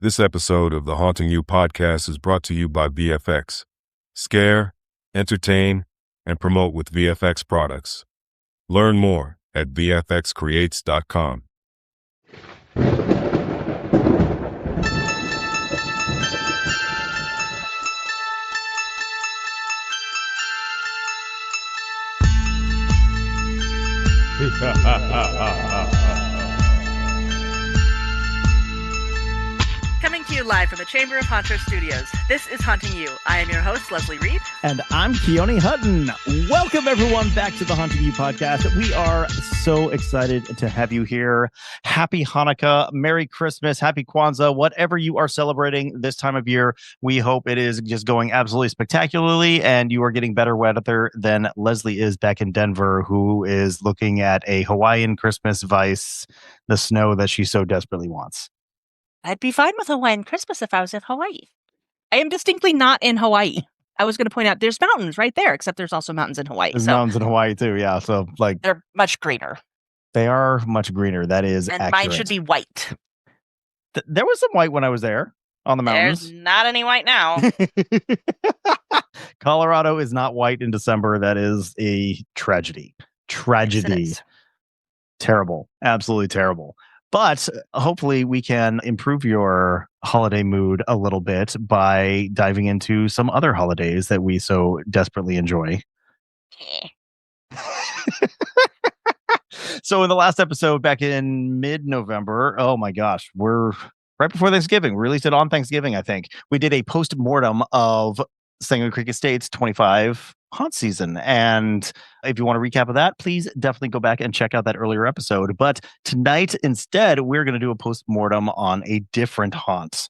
This episode of the Haunting You podcast is brought to you by VFX. Scare, entertain, and promote with VFX products. Learn more at vfxcreates.com. Coming to you live from the Chamber of Haunter Studios, this is Haunting You. I am your host, Leslie Reed. And I'm Keoni Hutton. Welcome, everyone, back to the Haunting You podcast. We are so excited to have you here. Happy Hannukah, Merry Christmas, Happy Kwanzaa, whatever you are celebrating this time of year. We hope it is just going absolutely spectacularly, and you are getting better weather than Leslie is back in Denver, who is looking at a Hawaiian Christmas vice, the snow that she so desperately wants. I'd be fine with Hawaiian Christmas if I was in Hawaii. I am distinctly not in Hawaii. I was going to point out there's mountains right there, except there's also mountains in Hawaii. There's mountains in Hawaii too, yeah. So they're much greener. They are much greener. That is and accurate. Mine should be white. There was some white when I was there on the mountains. There's not any white now. Colorado is not white in December. That is a tragedy. Tragedy. Yes, terrible. Absolutely terrible. But hopefully we can improve your holiday mood a little bit by diving into some other holidays that we so desperately enjoy. So in the last episode back in mid-November, oh my gosh, we're right before Thanksgiving. We released it on Thanksgiving, I think. We did a post-mortem of Sanguine Creek Estate's 25 haunt season. And if you want a recap of that, please definitely go back and check out that earlier episode. But tonight, instead, we're going to do a post-mortem on a different haunt.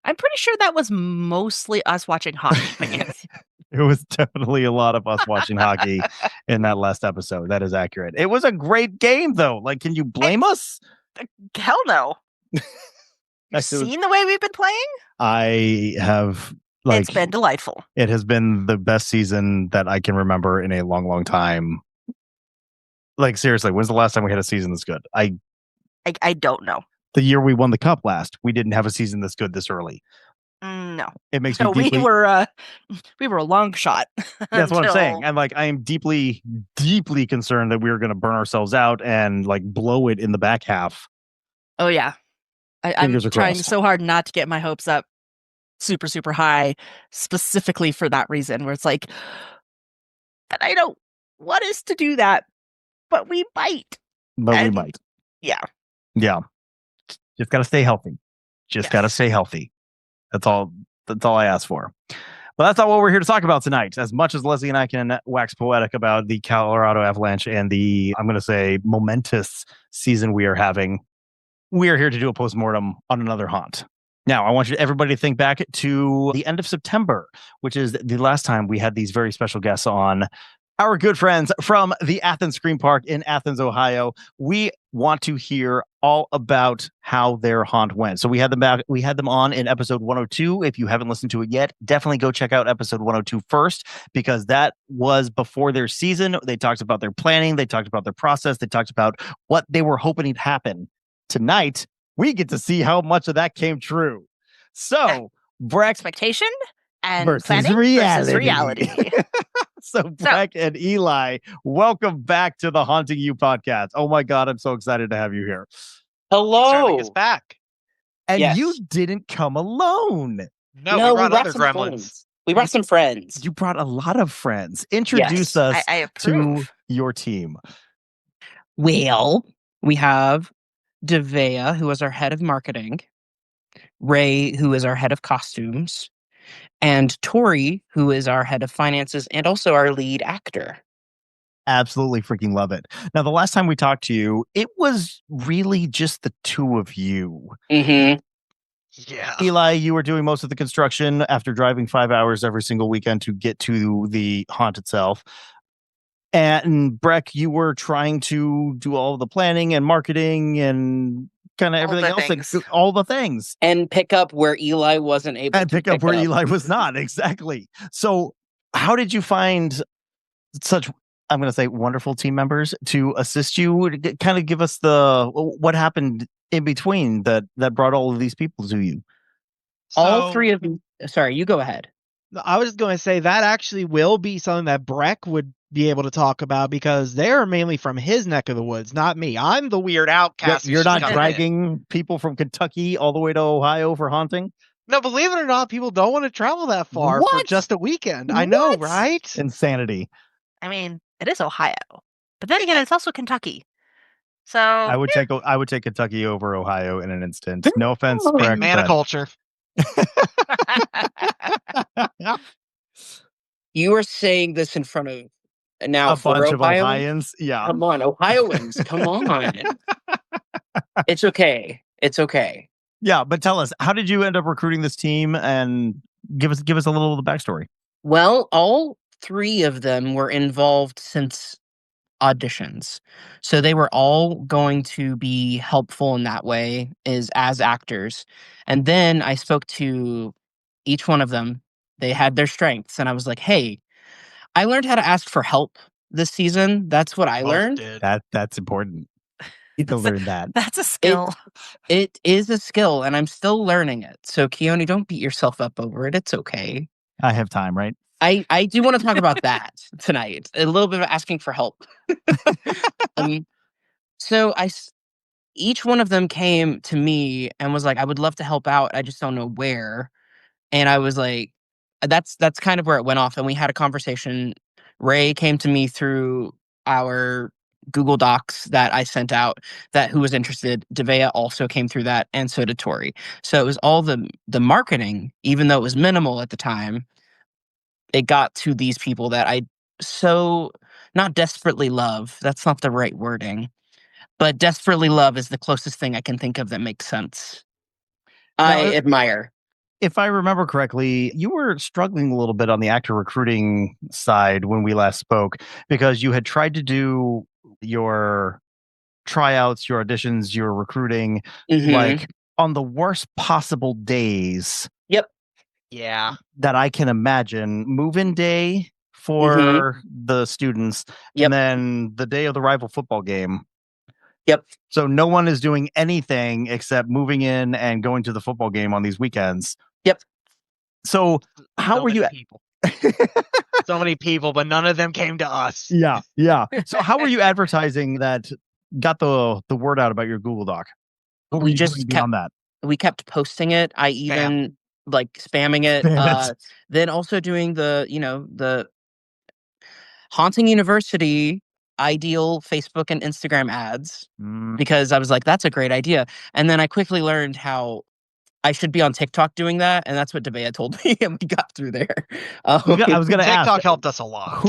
I'm pretty sure that was mostly us watching hockey. It was definitely a lot of us watching hockey in that last episode. That is accurate. It was a great game, though. Like, can you blame us? Hell no. You've seen the way we've been playing? I have. It's been delightful. It has been the best season that I can remember in a long, long time. Like, seriously, when's the last time we had a season this good? I don't know. The year we won the cup last, we didn't have a season this good this early. No. It makes me deeply... we were a long shot. That's what I'm saying. And I am deeply, deeply concerned that we were going to burn ourselves out and blow it in the back half. Oh, yeah. I'm trying so hard not to get my hopes up super, super high, specifically for that reason, where it's and I don't want us to do that, but we might. We might. Yeah. Yeah. Just got to stay healthy. Got to stay healthy. That's all I ask for. But that's not what we're here to talk about tonight. As much as Leslie and I can wax poetic about the Colorado Avalanche and the, I'm going to say, momentous season we are having, we are here to do a postmortem on another haunt. Now, I want everybody to think back to the end of September, which is the last time we had these very special guests on. Our good friends from the Athens Scream Park in Athens, Ohio. We want to hear all about how their haunt went. So we had them back. We had them on in episode 102. If you haven't listened to it yet, definitely go check out episode 102 first, because that was before their season. They talked about their planning. They talked about their process. They talked about what they were hoping to happen. Tonight, we get to see how much of that came true. So, Breck, expectation and versus planning versus reality. So, Breck and Eli, welcome back to the Haunting You podcast. Oh my God, I'm so excited to have you here. Hello. Us back. And Yes. you didn't come alone. No, we brought other some gremlins. friends. We brought some friends. You brought a lot of friends. Introduce us I to approve. your team. Well, we have Daveah, who is our head of marketing, Ray, who is our head of costumes, and Tori, who is our head of finances and also our lead actor. Absolutely freaking love it. Now, the last time we talked to you, it was really just the two of you. Mm-hmm. Yeah. Eli, you were doing most of the construction after driving 5 hours every single weekend to get to the haunt itself. And Breck, you were trying to do all the planning and marketing and kind of everything else, all the things. And pick up where Eli wasn't able and to pick up where Eli was not. Exactly. So how did you find such, I'm going to say, wonderful team members to assist you? Kind of give us what happened in between that brought all of these people to you? All three of them. Sorry, you go ahead. I was just going to say that actually will be something that Breck would be able to talk about because they're mainly from his neck of the woods, not me. I'm the weird outcast. You're not dragging people from Kentucky all the way to Ohio for haunting? No, believe it or not, people don't want to travel that far for just a weekend. I know, right? Insanity. I mean, it is Ohio, but then again, it's also Kentucky. So I would take Kentucky over Ohio in an instant. No offense, Breck, man of culture. You are saying this in front of now a bunch of Ohioans. Yeah, come on, Ohioans, come on. It's okay. It's okay. Yeah, but tell us, how did you end up recruiting this team, and give us a little of the backstory? Well, all three of them were involved since auditions, so they were all going to be helpful in that way as actors. And then I spoke to each one of them. They had their strengths, and I was like, hey, I learned how to ask for help this season. That's what I learned. That's important. You need to learn that. That's a skill. It is a skill, and I'm still learning it. So, Keoni, don't beat yourself up over it. It's okay. I have time, right? I do want to talk about that tonight. A little bit of asking for help. So each one of them came to me and was like, I would love to help out. I just don't know where. And I was like, that's kind of where it went off. And we had a conversation. Ray came to me through our Google Docs that I sent out, that who was interested. Daveah also came through that, and so did Tori. So it was all the marketing, even though it was minimal at the time. It got to these people that I so not desperately love. That's not the right wording, but desperately love is the closest thing I can think of that makes sense. I admire. If I remember correctly, you were struggling a little bit on the actor recruiting side when we last spoke, because you had tried to do your tryouts, your auditions, your recruiting, like on the worst possible days. Yep. Yeah. That I can imagine. Move-in day for the students, and then the day of the rival football game. Yep. So no one is doing anything except moving in and going to the football game on these weekends. Yep. So how were you? People. So many people, but none of them came to us. Yeah. So how were you advertising that got the word out about your Google Doc? What were you doing beyond that? We kept posting it. I even like spamming it. Then also doing the Haunting University ideal Facebook and Instagram ads, because I was like, that's a great idea. And then I quickly learned how I should be on TikTok doing that, and that's what Daveah told me, and we got through there. I was going to ask. TikTok helped us a lot.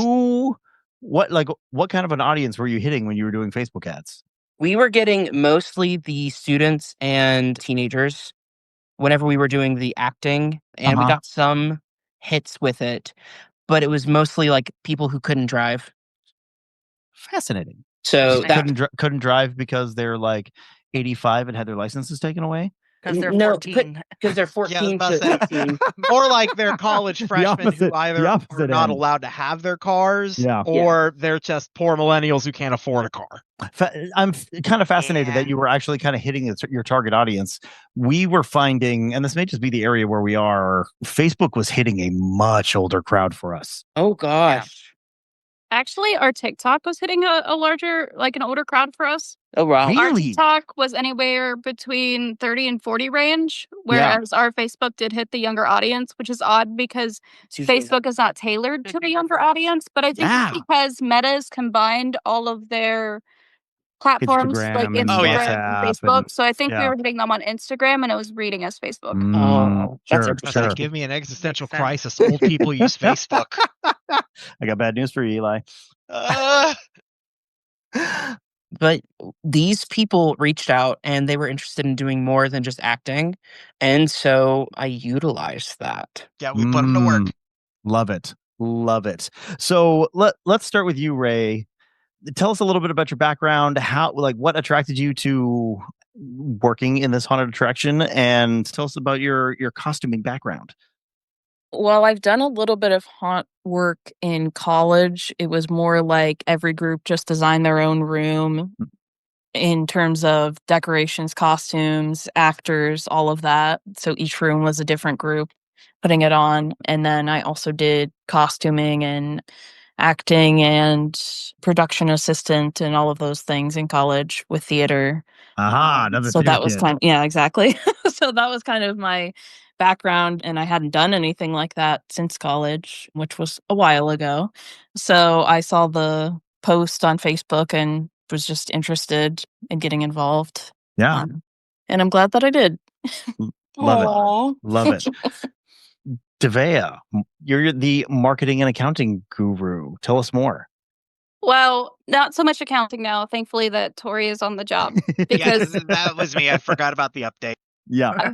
What kind of an audience were you hitting when you were doing Facebook ads? We were getting mostly the students and teenagers whenever we were doing the acting, and we got some hits with it, but it was mostly like people who couldn't drive. Fascinating. So couldn't drive because they're like 85 and had their licenses taken away? Because they're 14. Because they're 14 to 18. More like they're college freshmen who either are not allowed to have their cars, or they're just poor millennials who can't afford a car. I'm kind of fascinated that you were actually kind of hitting your target audience. We were finding, and this may just be the area where we are, Facebook was hitting a much older crowd for us. Oh, gosh. Actually, our TikTok was hitting a larger, like an older crowd for us. Oh, wow. Really? Our TikTok was anywhere between 30 and 40 range, whereas our Facebook did hit the younger audience, which is odd because Facebook is not tailored to the younger audience. But I think it's because Meta's combined all of their platforms like Instagram and Facebook. So I think we were hitting them on Instagram and it was reading as Facebook. Sure. Give me an existential crisis. Old people use Facebook. I got bad news for you, Eli. But these people reached out and they were interested in doing more than just acting. And so I utilized that. Yeah, we put them to work. Love it. So let's start with you, Ray. Tell us a little bit about your background, what attracted you to working in this haunted attraction, and tell us about your costuming background. Well, I've done a little bit of haunt work in college. It was more like every group just designed their own room. in terms of decorations, costumes, actors, all of that. So each room was a different group putting it on. And then I also did costuming and acting and production assistant and all of those things in college with theater. Another so theater that was kid. exactly. So that was kind of my background, and I hadn't done anything like that since college, which was a while ago. So I saw the post on Facebook and was just interested in getting involved. Yeah. And I'm glad that I did. Love it. Daveah, you're the marketing and accounting guru. Tell us more. Well, not so much accounting now. Thankfully that Tori is on the job. Because that was me. I forgot about the update. Yeah.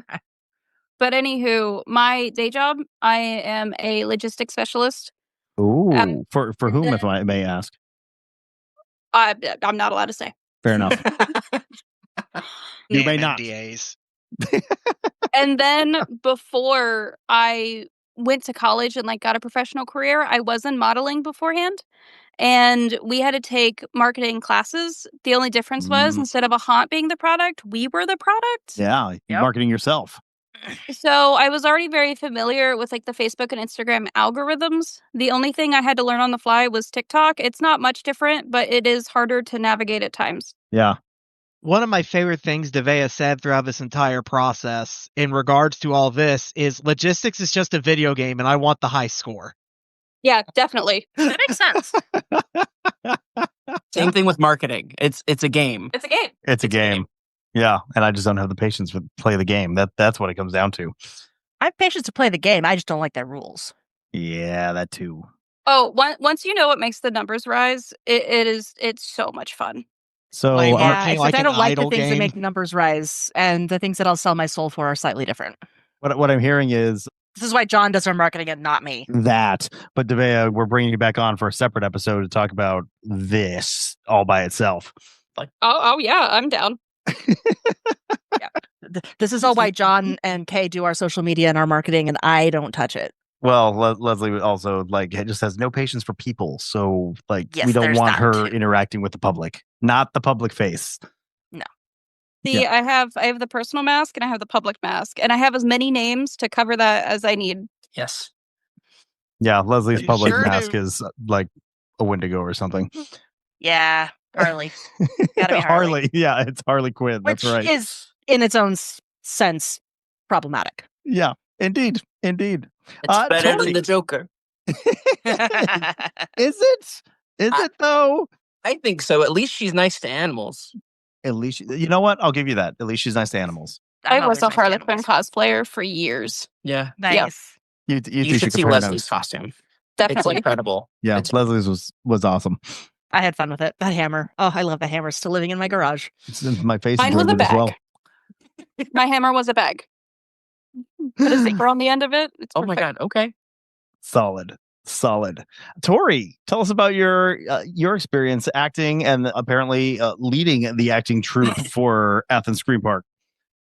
But anywho, my day job, I am a logistics specialist. Ooh, for whom, if I may ask? I'm not allowed to say. Fair enough. You may And not. NDAs. And then before I went to college and got a professional career, I was in modeling beforehand. And we had to take marketing classes. The only difference was instead of a haunt being the product, we were the product. Yeah, marketing yourself. So I was already very familiar with the Facebook and Instagram algorithms. The only thing I had to learn on the fly was TikTok. It's not much different, but it is harder to navigate at times. Yeah. One of my favorite things Daveah said throughout this entire process in regards to all this is logistics is just a video game and I want the high score. Yeah, definitely. That makes sense. Same thing with marketing. It's a game. It's a game. It's a game. Yeah, and I just don't have the patience to play the game. That's what it comes down to. I have patience to play the game. I just don't like their rules. Yeah, that too. Oh, once you know what makes the numbers rise, it's so much fun. So Like, Yeah, like I an don't like the idle things that game. make numbers rise, and the things that I'll sell my soul for are slightly different. what I'm hearing is This is why John does our marketing and not me. that. But Daveah, we're bringing you back on for a separate episode to talk about this all by itself. Oh yeah, I'm down. This is all why John and Kay do our social media and our marketing, and I don't touch it. Well, Leslie also just has no patience for people, so Yes, we don't there's want that her too. interacting with the public, not the public face. No. See, I have the personal mask and I have the public mask, and I have as many names to cover that as I need. Yes. Yeah, Leslie's You public sure mask do. is like a Wendigo or something. Yeah, Harley. Gotta be Harley. Yeah, it's Harley Quinn. Which That's right. is, in its own sense, problematic. Yeah, indeed. It's better Tori. than the Joker. Is it? Is it though? I think so. At least she's nice to animals. At least you know what? I'll give you that. At least she's nice to animals. I was a Harley Quinn cosplayer for years. Yeah. Nice. You You should see compare Leslie's notes. costume. It's Definitely. incredible. Yeah, Leslie's was awesome. I had fun with it. That hammer. Oh, I love the hammer. Still living in my garage. It's in my face Mine was a enjoyed it as well. bag. My hammer was a bag. Put a zipper on the end of it. It's Oh my perfect. god. Okay. Solid. Tori, tell us about your experience acting and apparently leading the acting troupe for Athens Scream Park.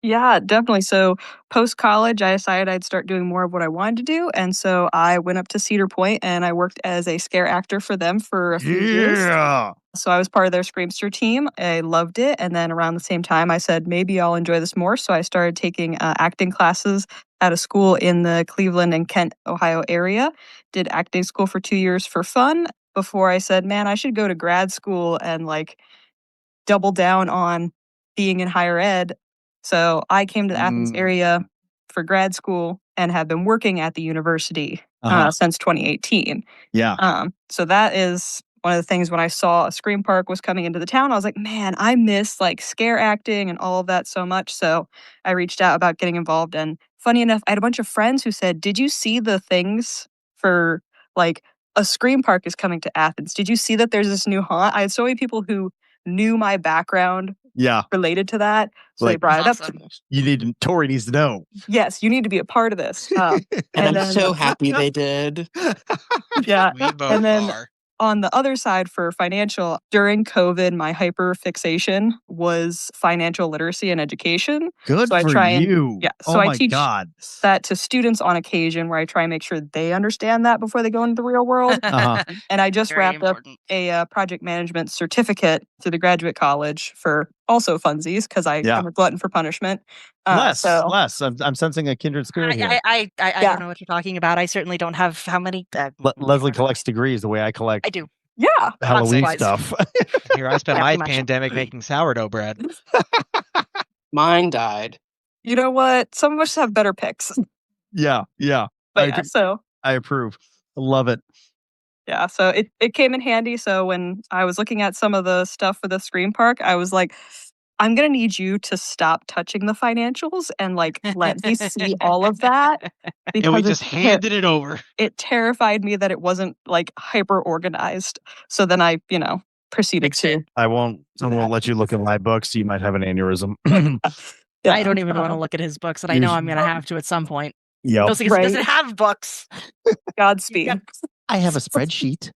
Yeah, definitely. So post college, I decided I'd start doing more of what I wanted to do. And so I went up to Cedar Point and I worked as a scare actor for them for a few years. So I was part of their Screamster team. I loved it. And then around the same time, I said, maybe I'll enjoy this more. So I started taking acting classes at a school in the Cleveland and Kent, Ohio area. Did acting school for 2 years for fun before I said, man, I should go to grad school and double down on being in higher ed. So I came to the Athens area for grad school and have been working at the university since 2018. Yeah. So that is one of the things when I saw a Scream Park was coming into the town, I was like, man, I miss scare acting and all of that so much. So I reached out about getting involved. And funny enough, I had a bunch of friends who said, did you see the things for a Scream Park is coming to Athens? Did you see that there's this new haunt? I had so many people who knew my background related to that. So they brought it up to me. Tori needs to know. Yes, you need to be a part of this. And I'm so happy they did. Yeah. We both And then are. on the other side for financial, during COVID, my hyper fixation was financial literacy and education. Good So I for try and- you. yeah, Oh so I my teach God. that to students on occasion where I try and make sure they understand that before they go into the real world. And I just Very wrapped up important. a project management certificate through the graduate college for also funsies because I'm a glutton for punishment. Less. I'm sensing a kindred spirit here. I don't know what you're talking about. I certainly don't have how many. Leslie collects degrees the way I collect. I do. Yeah. Halloween stuff. Here, I spent my pandemic making sourdough bread. Mine died. You know what? Some of us have better picks. Yeah. But I approve. I love it. Yeah, so it came in handy. So when I was looking at some of the stuff for the Scream Park, I was like, I'm going to need you to stop touching the financials and like let me see all of that. And we just handed it over. It terrified me that it wasn't like hyper organized. So then I, proceeded to. I won't let you look at my books. You might have an aneurysm. I don't even want to look at his books, and I know I'm going to have to at some point. Yeah, he doesn't have books. Godspeed. I have a spreadsheet.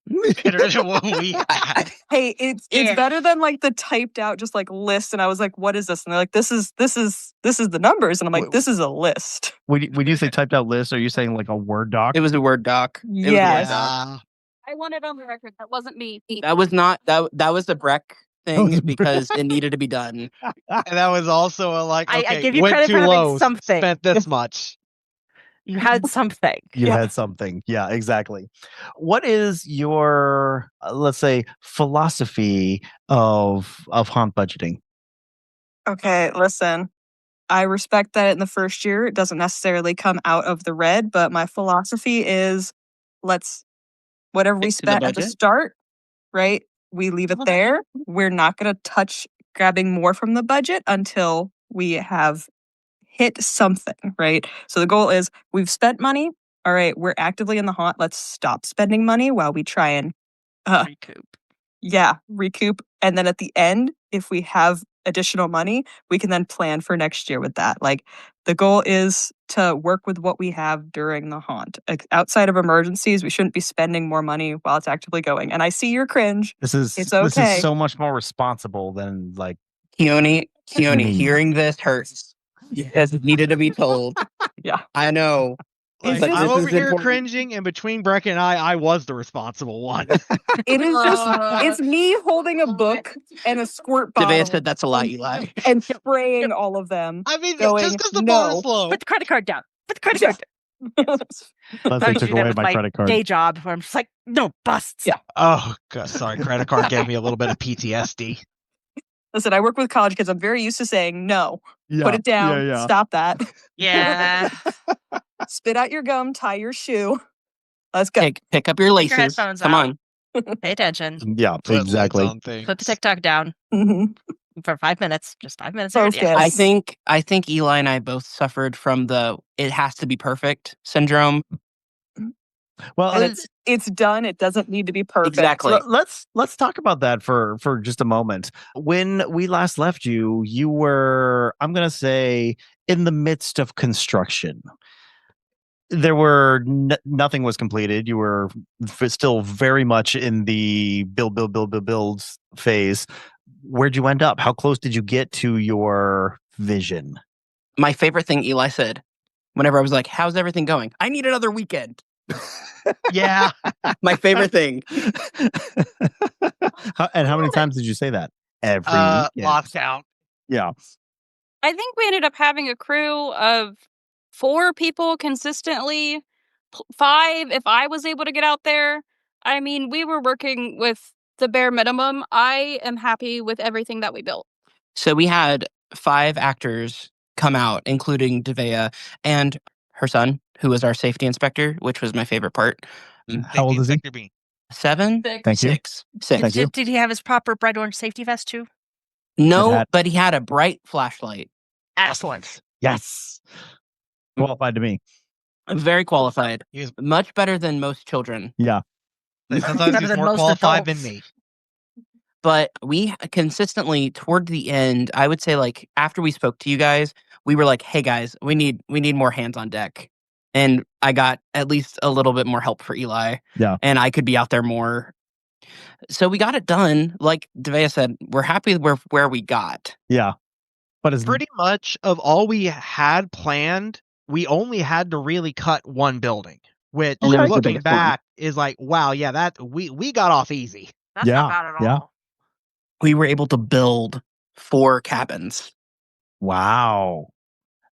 What we had. Hey, it's better than like the typed out just like list. And I was like, "What is this?" And they're like, "This is the numbers." And I'm like, "This is a list." When you say typed out list, are you saying like a Word doc? It was a Word doc. Yes. I want it on the record. That wasn't me. That was not that was the Breck thing because it needed to be done. And that was also I give you went credit too for having low, something. spent this much. You had something. You had something. Yeah, exactly. What is your, let's say, philosophy of haunt budgeting? Okay, listen. I respect that in the first year it doesn't necessarily come out of the red, but my philosophy is whatever we spent at the start, right? We leave it there. We're not going to touch grabbing more from the budget until we have hit something, right? So the goal is we've spent money. All right, we're actively in the haunt. Let's stop spending money while we try and recoup. Yeah, recoup. And then at the end, if we have additional money, we can then plan for next year with that. Like the goal is to work with what we have during the haunt. Outside of emergencies, we shouldn't be spending more money while it's actively going. And I see your cringe. It's okay. This is so much more responsible than like Keoni, hearing this hurts. Yes, it needed to be told. Yeah. I know. I'm over here cringing, and between Breck and I was the responsible one. It is it's me holding a book and a squirt bottle. Daveah said that's a lot, Eli. And spraying all of them. I mean, just because the bar is low. Put the credit card down. Leslie took away my credit card. Day job where I'm just like, no busts. Yeah. Oh, God, sorry. Credit card gave me a little bit of PTSD. Listen, I work with college kids. I'm very used to saying no. Put it down. Stop that. Yeah. Spit out your gum. Tie your shoe. Let's go. Pick up your laces. Your headphones Come out. on. Pay attention. Yeah, exactly. Put the TikTok down for 5 minutes. Just 5 minutes. I think Eli and I both suffered from the "it has to be perfect" syndrome. Well, and it's done. It doesn't need to be perfect. Exactly. Let's talk about that for just a moment. When we last left you, you were, I'm going to say, in the midst of construction. There were nothing was completed. You were still very much in the build phase. Where'd you end up? How close did you get to your vision? My favorite thing Eli said, whenever I was like, "How's everything going?" I need another weekend. Yeah. My favorite thing. And how many times did you say that? Every lost count. Yeah. I think we ended up having a crew of 4 people consistently, 5 if I was able to get out there. I mean, we were working with the bare minimum. I am happy with everything that we built. So we had 5 actors come out, including Daveah and her son, who was our safety inspector, which was my favorite part. How old is he? 7? Thank you. 6. Thank you. Did he have his proper bright orange safety vest too? No, but he had a bright flashlight. Excellent. Yes. Qualified to me. Very qualified. He was much better than most children. Yeah. Sometimes he's more qualified than me. But we consistently, toward the end, I would say, like, after we spoke to you guys, we were like, "Hey guys, we need more hands on deck." And I got at least a little bit more help for Eli. Yeah. And I could be out there more. So we got it done. Like Daveah said, we're happy with where we got. Yeah. But it's pretty much of all we had planned, we only had to really cut one building, which looking back is like, wow, yeah, that we got off easy. That's not bad at all. we were able to build 4 cabins. Wow.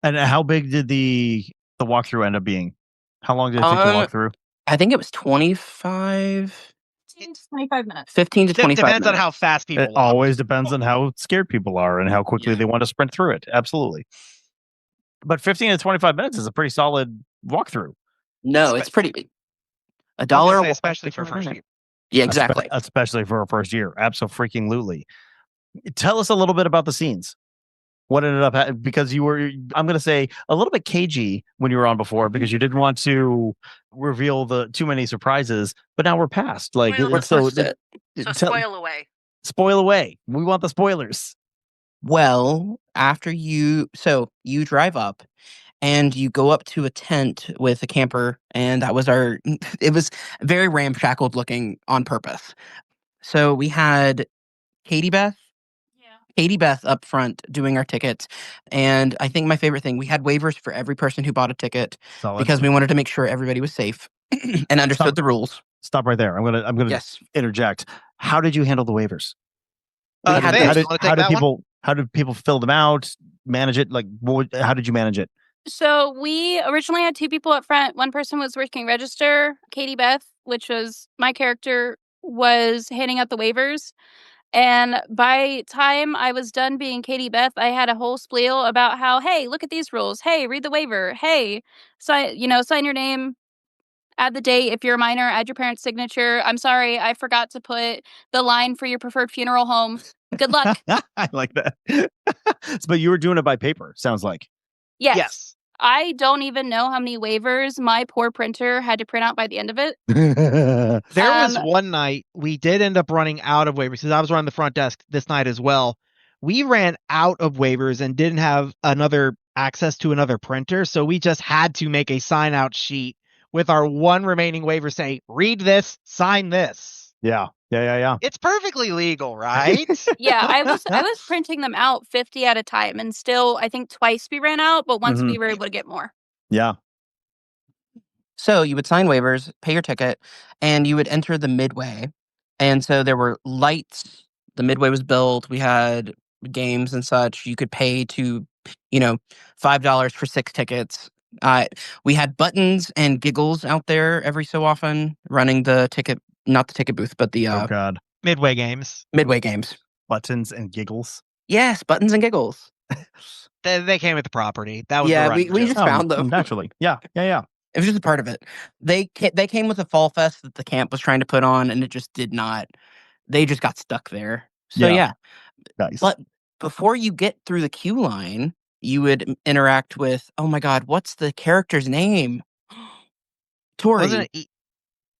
And how big did the walkthrough end up being? How long did it take to walk through? I think it was 25... 15 to 25 minutes. 15 to 25 Depends minutes. on how fast people It walk. always depends on how scared people are and how quickly they want to sprint through it. Absolutely. But 15 to 25 minutes is a pretty solid walkthrough. No, it's pretty... $1, especially for first year. Yeah, exactly. Especially for a first year. Absolutely. Tell us a little bit about the scenes. What ended up because you were, I'm going to say, a little bit cagey when you were on before because you didn't want to reveal too many surprises. But now we're past. Like, so spoil away. Spoil away. We want the spoilers. Well, after you drive up and you go up to a tent with a camper, and that was it was very ramshackled looking on purpose. So we had Katie Beth up front doing our tickets. And I think my favorite thing, we had waivers for every person who bought a ticket because we wanted to make sure everybody was safe and understood the rules. Stop right there. I'm gonna interject. How did you handle the waivers? How did people fill them out, manage it? Like, how did you manage it? So we originally had 2 people up front. One person was working register. Katie Beth, which was my character, was handing out the waivers. And by time I was done being Katie Beth, I had a whole spiel about how, hey, look at these rules. Hey, read the waiver. Hey, sign your name, add the date. If you're a minor, add your parent's signature. I'm sorry, I forgot to put the line for your preferred funeral home. Good luck. I like that. But you were doing it by paper, sounds like. Yes. I don't even know how many waivers my poor printer had to print out by the end of it. There was one night we did end up running out of waivers because I was running the front desk this night as well. We ran out of waivers and didn't have access to another printer, so we just had to make a sign out sheet with our one remaining waiver saying, read this, sign this. Yeah. It's perfectly legal, right? Yeah, I was printing them out 50 at a time, and still, I think twice we ran out, but once we were able to get more. Yeah. So you would sign waivers, pay your ticket, and you would enter the midway. And so there were lights. The midway was built. We had games and such. You could pay to, $5 for 6 tickets. We had buttons and giggles out there every so often running the ticket. Not the ticket booth, but the Midway games. Midway games. Buttons and giggles. Yes, buttons and giggles. They came with the property. That was we just found them naturally. Yeah. It was just a part of it. They came with a fall fest that the camp was trying to put on, and it just did not. They just got stuck there. So yeah. Nice. But before you get through the queue line, you would interact with. Oh my God, what's the character's name? Tori.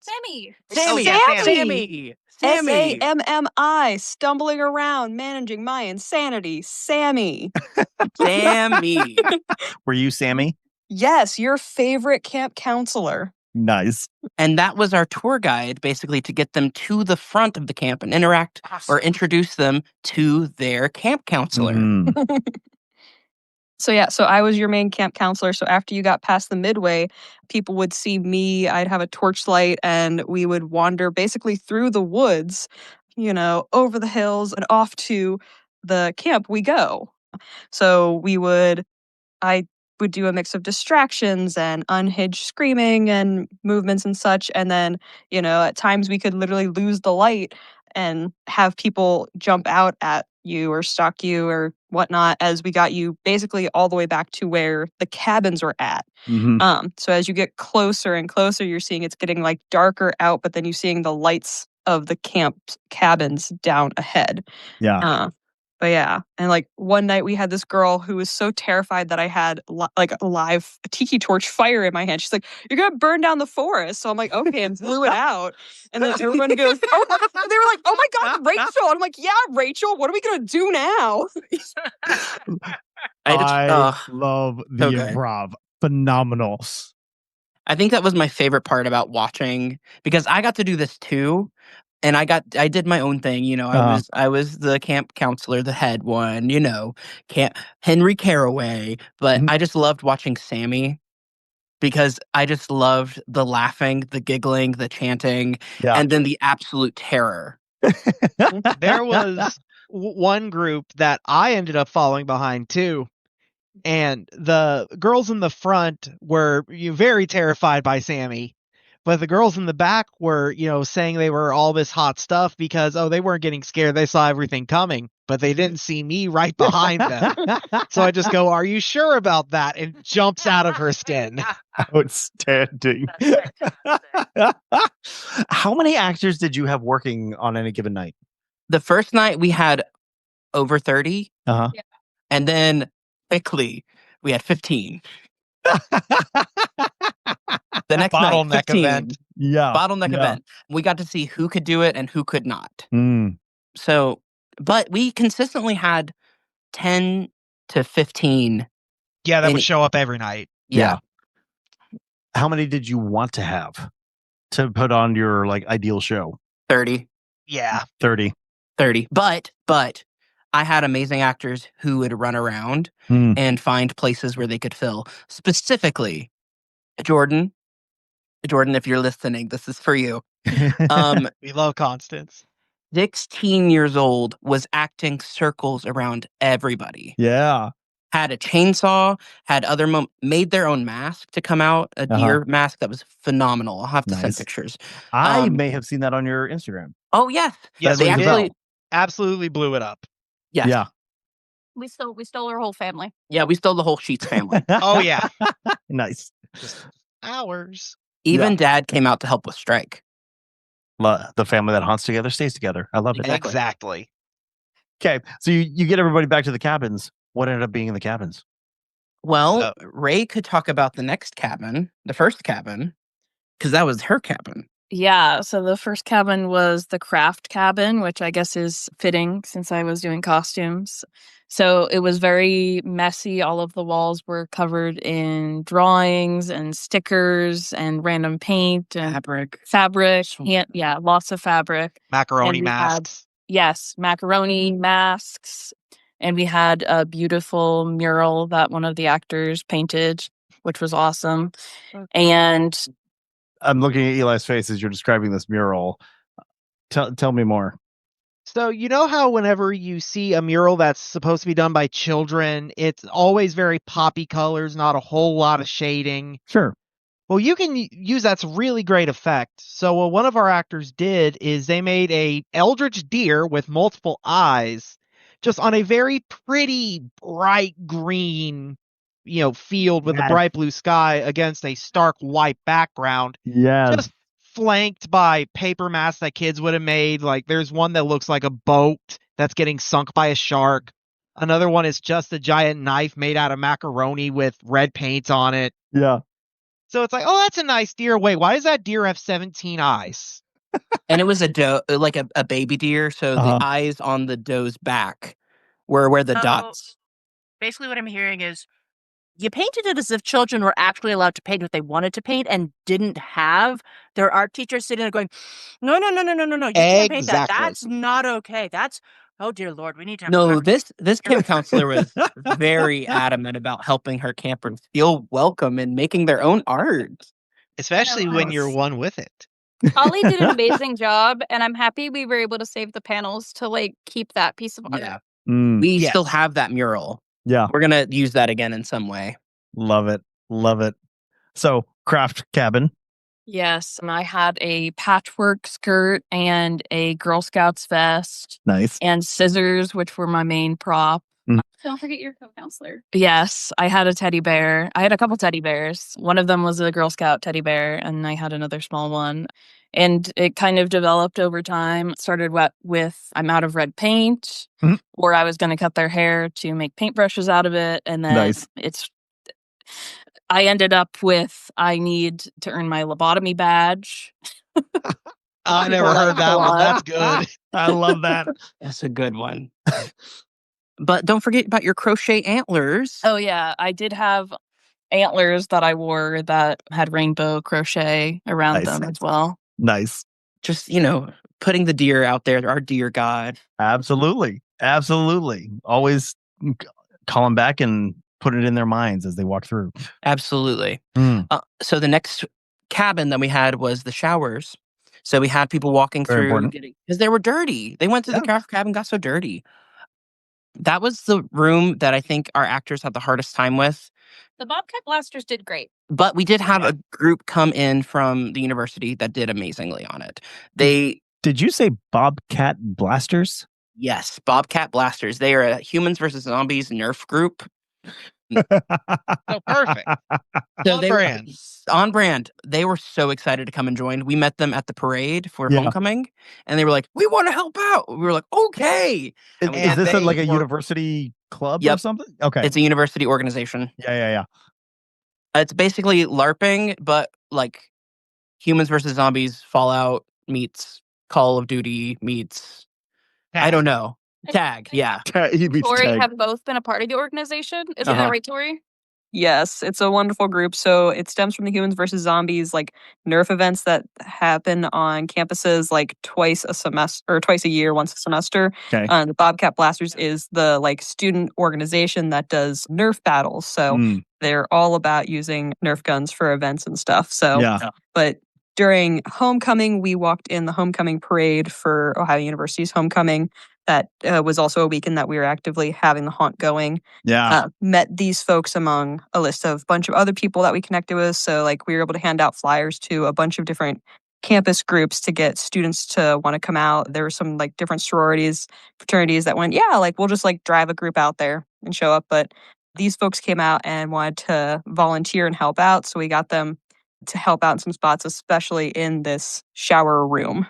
Sammy. Sammy. SAMMI, stumbling around, managing my insanity. Sammy. Sammy. Were you Sammy? Yes, your favorite camp counselor. Nice. And that was our tour guide, basically, to get them to the front of the camp and interact or introduce them to their camp counselor. So I was your main camp counselor. So after you got past the midway, people would see me. I'd have a torchlight and we would wander basically through the woods, over the hills and off to the camp we go. So I would do a mix of distractions and unhinged screaming and movements and such. And then, at times we could literally lose the light and have people jump out at you or stalk you or whatnot as we got you basically all the way back to where the cabins were at. So as you get closer and closer, you're seeing it's getting like darker out, but then you're seeing the lights of the camp cabins down ahead. But yeah, and like one night we had this girl who was so terrified that I had like a live tiki torch fire in my hand. She's like, "You're gonna burn down the forest." So I'm like, "Okay," and blew it out. And then everyone goes, "Oh!" They were like, "Oh my God, Rachel!" And I'm like, "Yeah, Rachel. What are we gonna do now?" I love the improv. Phenomenal. I think that was my favorite part about watching because I got to do this too. And I did my own thing, I was the camp counselor, the head one, Henry Caraway. But I just loved watching Sammy because I just loved the laughing, the giggling, the chanting, and then the absolute terror. There was one group that I ended up following behind too. And the girls in the front were very terrified by Sammy. But the girls in the back were, saying they were all this hot stuff because, they weren't getting scared. They saw everything coming, but they didn't see me right behind them. So I just go, "Are you sure about that?" And jumps out of her skin. Outstanding. How many actors did you have working on any given night? The first night we had over 30. Uh-huh. Yeah. And then quickly we had 15. The next Bottleneck night, 15. event. Yeah. Bottleneck event. We got to see who could do it and who could not. So, but we consistently had 10 to 15. Yeah, that would show up every night. Yeah. How many did you want to have to put on your ideal show? 30. Yeah. 30. But I had amazing actors who would run around and find places where they could fill. Specifically, Jordan, if you're listening, this is for you. We love Constance. 16 years old, was acting circles around everybody. Yeah. Had a chainsaw, had made their own mask to come out, a deer mask that was phenomenal. I'll have to send pictures. I may have seen that on your Instagram. Oh, yes. Yes, They actually absolutely blew it up. Yes. Yeah. We stole our whole family. Yeah, we stole the whole Sheets family. Oh, yeah. Nice. Just ours. Even Dad came out to help with Strike. The family that hunts together stays together. I love it. Exactly. Okay, so you get everybody back to the cabins. What ended up being in the cabins? Well, Ray could talk about the next cabin, the first cabin, because that was her cabin. Yeah, so the first cabin was the craft cabin, which I guess is fitting since I was doing costumes. So it was very messy. All of the walls were covered in drawings and stickers and random paint and fabric. Lots of fabric. Macaroni masks. Macaroni masks. And we had a beautiful mural that one of the actors painted, which was awesome. And I'm looking at Eli's face as you're describing this mural. Tell me more. So you know how whenever you see a mural that's supposed to be done by children, it's always very poppy colors, not a whole lot of shading. Sure. Well, you can use that's really great effect. So what one of our actors did is they made a eldritch deer with multiple eyes, just on a very pretty bright green, field with a bright blue sky against a stark white background. Yeah. Just flanked by paper masks that kids would have made. Like there's one that looks like a boat that's getting sunk by a shark. Another one is just a giant knife made out of macaroni with red paint on it. Yeah. So it's like, oh, that's a nice deer. Wait, why does that deer have 17 eyes? And it was a doe, like a baby deer. So the eyes on the doe's back were where the dots. Basically what I'm hearing is you painted it as if children were actually allowed to paint what they wanted to paint and didn't have their art teacher sitting there going, no, you can't paint that. That's not okay. That's, oh dear Lord, we need to have No, this camp counselor was very adamant about helping her campers feel welcome and making their own art. Especially when you're one with it. Ollie did an amazing job, and I'm happy we were able to save the panels to keep that piece of art. Yeah. We still have that mural. Yeah. We're going to use that again in some way. Love it. So, craft cabin. Yes, and I had a patchwork skirt and a Girl Scouts vest. Nice. And scissors, which were my main prop. Don't forget your co-counselor. Yes, I had a teddy bear. I had a couple teddy bears. One of them was a Girl Scout teddy bear, and I had another small one. And it kind of developed over time. It started with I'm out of red paint, or I was going to cut their hair to make paintbrushes out of it. And then I ended up with I need to earn my lobotomy badge. I never heard that one. That's good. I love that. That's a good one. But don't forget about your crochet antlers. Oh, yeah. I did have antlers that I wore that had rainbow crochet around them as well. Nice. Just, putting the deer out there, our deer god. Absolutely. Always call them back and put it in their minds as they walk through. Absolutely. So the next cabin that we had was the showers. So we had people walking Very through because they were dirty. They went through the craft cabin, got so dirty. That was the room that I think our actors had the hardest time with. The Bobcat Blasters did great. But we did have a group come in from the university that did amazingly on it. Did you say Bobcat Blasters? Yes, Bobcat Blasters. They are a Humans versus Zombies Nerf group. So perfect. So On they brand. Were on brand. They were so excited to come and join. We met them at the parade for homecoming, and they were like, "We want to help out." We were like, "Okay." Is this like a university club or something? Okay, it's a university organization. Yeah. It's basically LARPing, but like Humans versus Zombies, Fallout meets Call of Duty meets I don't know. Tag, yeah. Tori have both been a part of the organization. Isn't that right, Tori? Yes, it's a wonderful group. So it stems from the Humans versus Zombies like Nerf events that happen on campuses like twice a semester or twice a year, once a semester. Okay. The Bobcat Blasters is the like student organization that does Nerf battles. So they're all about using Nerf guns for events and stuff. So, but during homecoming, we walked in the homecoming parade for Ohio University's homecoming. That was also a weekend that we were actively having the haunt going. Met these folks among a list of bunch of other people that we connected with. So like we were able to hand out flyers to a bunch of different campus groups to get students to want to come out. There were some like different sororities, fraternities that went, like we'll just like drive a group out there and show up. But these folks came out and wanted to volunteer and help out. So we got them to help out in some spots, especially in this shower room.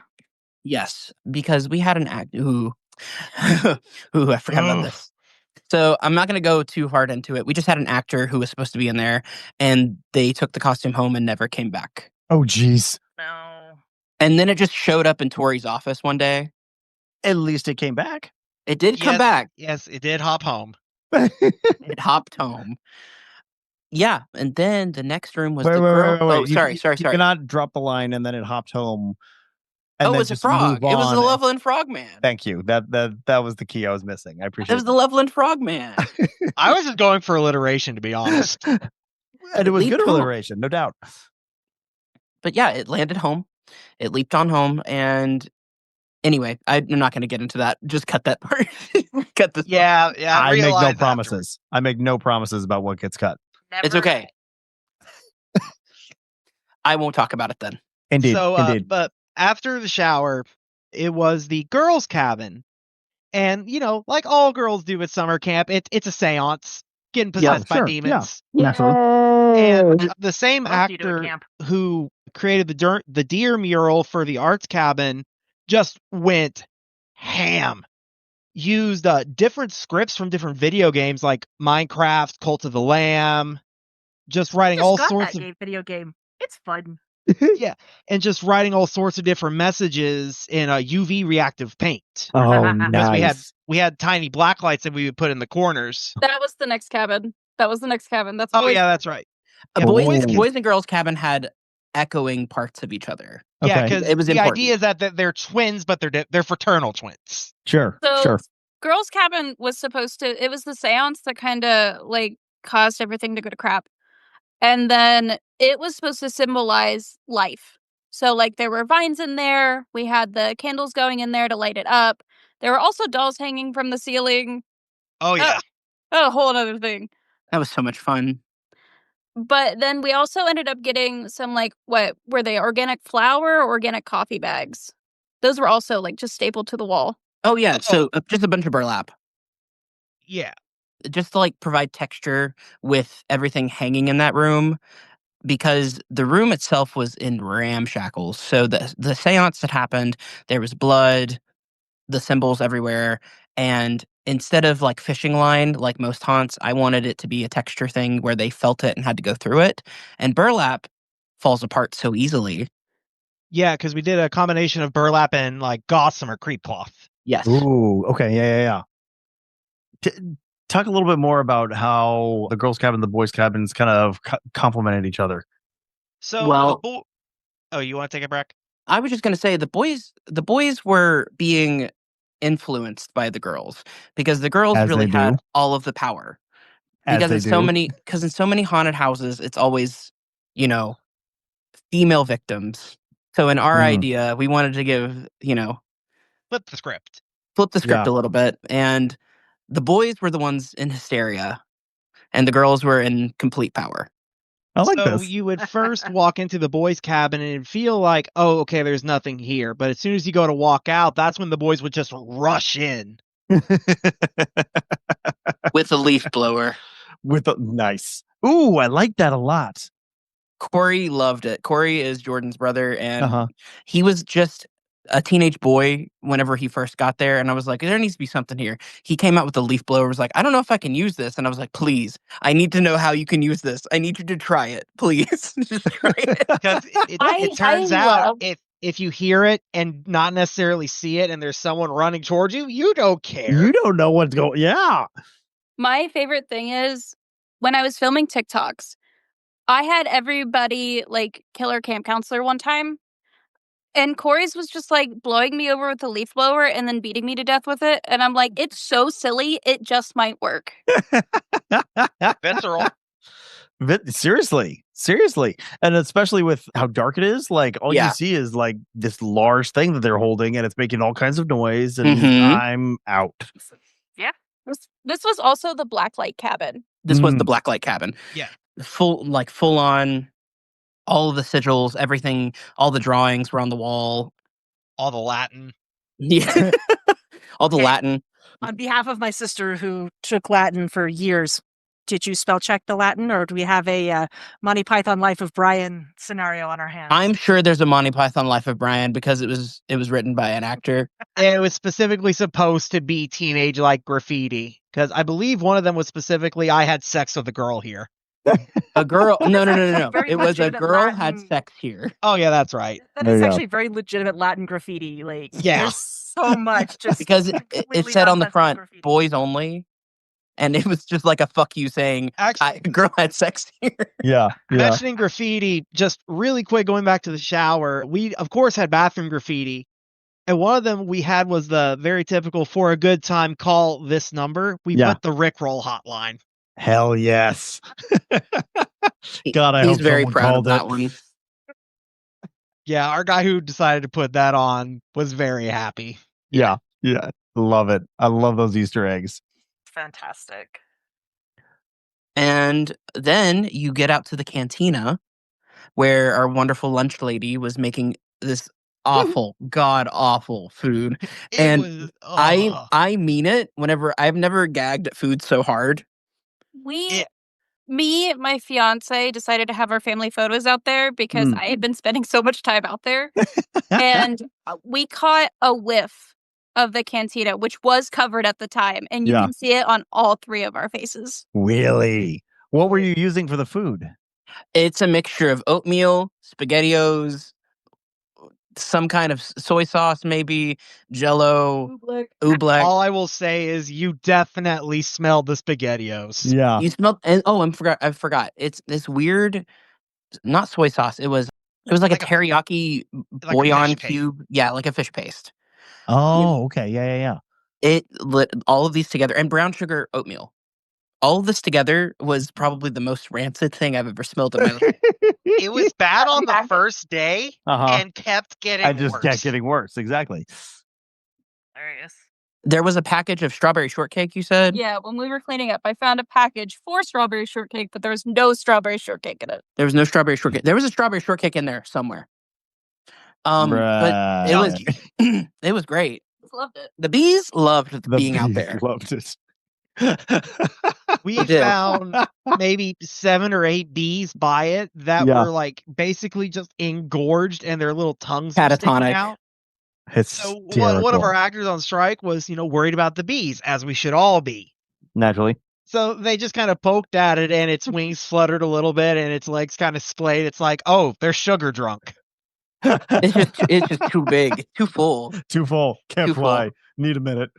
Yes, because we had an act who I forgot about this. So I'm not going to go too hard into it. We just had an actor who was supposed to be in there, and they took the costume home and never came back. Oh, geez. No. And then it just showed up in Tori's office one day. At least it came back. It did come back. Yes, it did hop home. It hopped home. Yeah, and then the next room was the girl. Wait. Oh, sorry. You cannot drop the line and then it hopped home. And it was a frog. It was the Loveland Frogman. Thank you. That was the key I was missing. I appreciate it. It was the Loveland Frogman. I was just going for alliteration, to be honest. And it was good alliteration, no doubt. But yeah, it landed home. It leaped on home. And anyway, I'm not going to get into that. Just cut that part. Cut this. Yeah. I make no promises. I make no promises about what gets cut. Never. It's okay. I won't talk about it then. Indeed. Indeed. But after the shower, it was the girls' cabin. And, like all girls do at summer camp, it's a seance, getting possessed by demons. Yeah, naturally. And the same actor who created the deer mural for the arts cabin just went ham. Used different scripts from different video games like Minecraft, Cult of the Lamb, just writing all sorts of video game. It's fun. Yeah, and just writing all sorts of different messages in a UV reactive paint. Oh, nice. We had tiny black lights that we would put in the corners. That was the next cabin. That's That's right. Yeah, boys and girls cabin had echoing parts of each other. Yeah, because it was the important. idea is that they're twins, but they're fraternal twins. Sure. Girls cabin was supposed to. It was the seance that kind of like caused everything to go to crap. And then it was supposed to symbolize life. So, like, there were vines in there. We had the candles going in there to light it up. There were also dolls hanging from the ceiling. Oh, yeah. A whole other thing. That was so much fun. But then we also ended up getting some, like, what were they? Organic flour or organic coffee bags? Those were also, like, just stapled to the wall. Oh, yeah. So, just a bunch of burlap. Yeah. Just to like provide texture with everything hanging in that room, because the room itself was in ramshackles. So the seance that happened, there was blood, the symbols everywhere, and instead of like fishing line like most haunts, I wanted it to be a texture thing where they felt it and had to go through it. And burlap falls apart so easily. Yeah, because we did a combination of burlap and like gossamer crepe cloth. Yes. Ooh. Okay. Yeah. Talk a little bit more about how the girls' cabin and the boys' cabins kind of complemented each other. So, you want to take it, Breck? I was just going to say the boys were being influenced by the girls because the girls really had all of the power. Because in so many haunted houses, it's always, female victims. So in our idea, we wanted to give, flip the script a little bit. And the boys were the ones in hysteria and the girls were in complete power. I like so this. you would first walk into the boys' cabin and it'd feel like, oh, okay, there's nothing here. But as soon as you go to walk out, that's when the boys would just rush in. With a leaf blower. Nice. Ooh, I like that a lot. Corey loved it. Corey is Jordan's brother, and he was just a teenage boy whenever he first got there. And I was like, there needs to be something here. He came out with a leaf blower, was like, I don't know if I can use this. And I was like, please, I need to know how you can use this. I need you to try it. Please. Just try it. Because it turns out if you hear it and not necessarily see it and there's someone running towards you, you don't care. You don't know what's going. Yeah. My favorite thing is when I was filming TikToks, I had everybody like killer camp counselor one time. And Corey's was just like blowing me over with a leaf blower and then beating me to death with it. And I'm like, it's so silly. It just might work. Visceral. Seriously. And especially with how dark it is, like all you see is like this large thing that they're holding and it's making all kinds of noise and I'm out. Yeah. This was also the blacklight cabin. This was the blacklight cabin. Yeah. Full on, all of the sigils, everything, all the drawings were on the wall. All the Latin. Yeah. All the Latin. On behalf of my sister who took Latin for years, did you spell check the Latin, or do we have a Monty Python Life of Brian scenario on our hands? I'm sure there's a Monty Python Life of Brian because it was written by an actor. And it was specifically supposed to be teenage-like graffiti. Because I believe one of them was specifically, I had sex with a girl here. A girl? No. Very It was a girl Latin. had sex here. Oh, yeah, that's right. That is actually very legitimate Latin graffiti. Like, there's so much. Just because it said on the front, boys only. And it was just like a fuck you saying, actually, a girl had sex here. Yeah. Mentioning graffiti, just really quick, going back to the shower, we, of course, had bathroom graffiti. And one of them we had was the very typical, for a good time, call this number. We put the Rickroll hotline. Hell yes. God, I He's hope very someone proud of called that it. one. Yeah, our guy who decided to put that on was very happy. Yeah. Love it. I love those Easter eggs. Fantastic. And then you get out to the cantina where our wonderful lunch lady was making this awful, god-awful food. I mean it whenever I've never gagged at food so hard. Me, my fiance decided to have our family photos out there because I had been spending so much time out there. And we caught a whiff of the cantina, which was covered at the time. And you can see it on all three of our faces. Really? What were you using for the food? It's a mixture of oatmeal, SpaghettiOs, some kind of soy sauce, maybe Jello, oobleck. All I will say is you definitely smelled the SpaghettiOs. Yeah. You smelled, and I forgot. It's this weird, not soy sauce. It was like a teriyaki bouillon cube. Yeah, like a fish paste. Oh, okay. Yeah. It lit all of these together, and brown sugar oatmeal. All of this together was probably the most rancid thing I've ever smelled in my life. It was bad on the first day and kept getting worse. Kept getting worse. Exactly. Hilarious. There was a package of strawberry shortcake, you said? Yeah, when we were cleaning up, I found a package for strawberry shortcake, but there was no strawberry shortcake in it. There was no strawberry shortcake. There was a strawberry shortcake in there somewhere. But it was great. Loved it. The bees loved being out there. Loved it. We found maybe 7 or 8 bees by it that were like basically just engorged and their little tongues were sticking out. So one of our actors on strike was, worried about the bees, as we should all be. Naturally. So they just kind of poked at it and its wings fluttered a little bit and its legs kind of splayed. It's like, oh, they're sugar drunk. It's just too big, too full. Can't fly. Need a minute.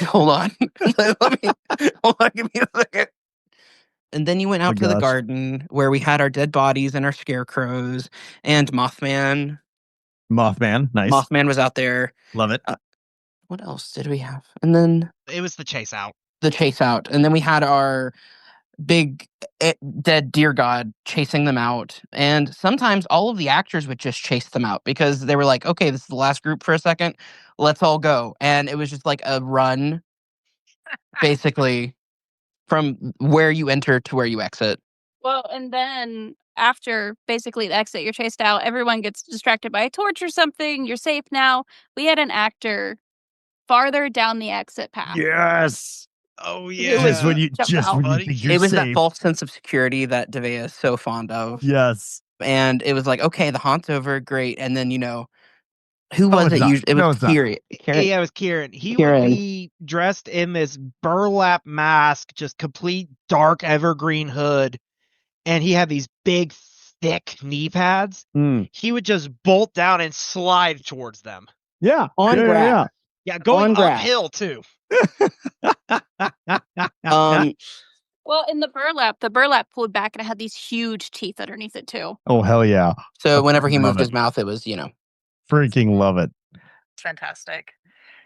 Hold on. Hold on. Give me a second. And then you went out to the garden where we had our dead bodies and our scarecrows and Mothman. Nice. Mothman was out there. Love it. What else did we have? And then it was the chase out. And then we had our big dead deer god chasing them out. And sometimes all of the actors would just chase them out because they were like, okay, this is the last group for a second. Let's all go. And it was just like a run, basically, from where you enter to where you exit. Well, and then after basically the exit, you're chased out. Everyone gets distracted by a torch or something. You're safe now. We had an actor farther down the exit path. Yes. Oh yeah. Just when you think you're it was safe. that false sense of security that Daveah is so fond of. Yes. And it was like, okay, the haunt's over, great. And then who was it? It was Kieran. Yeah, it was Kieran. He would be dressed in this burlap mask, just complete dark evergreen hood, and he had these big, thick knee pads. He would just bolt down and slide towards them. Yeah, on grab. Yeah, going uphill too. Well, in the burlap pulled back and it had these huge teeth underneath it too. Oh, hell yeah. So whenever he moved his mouth, it was, Freaking love it. It's fantastic.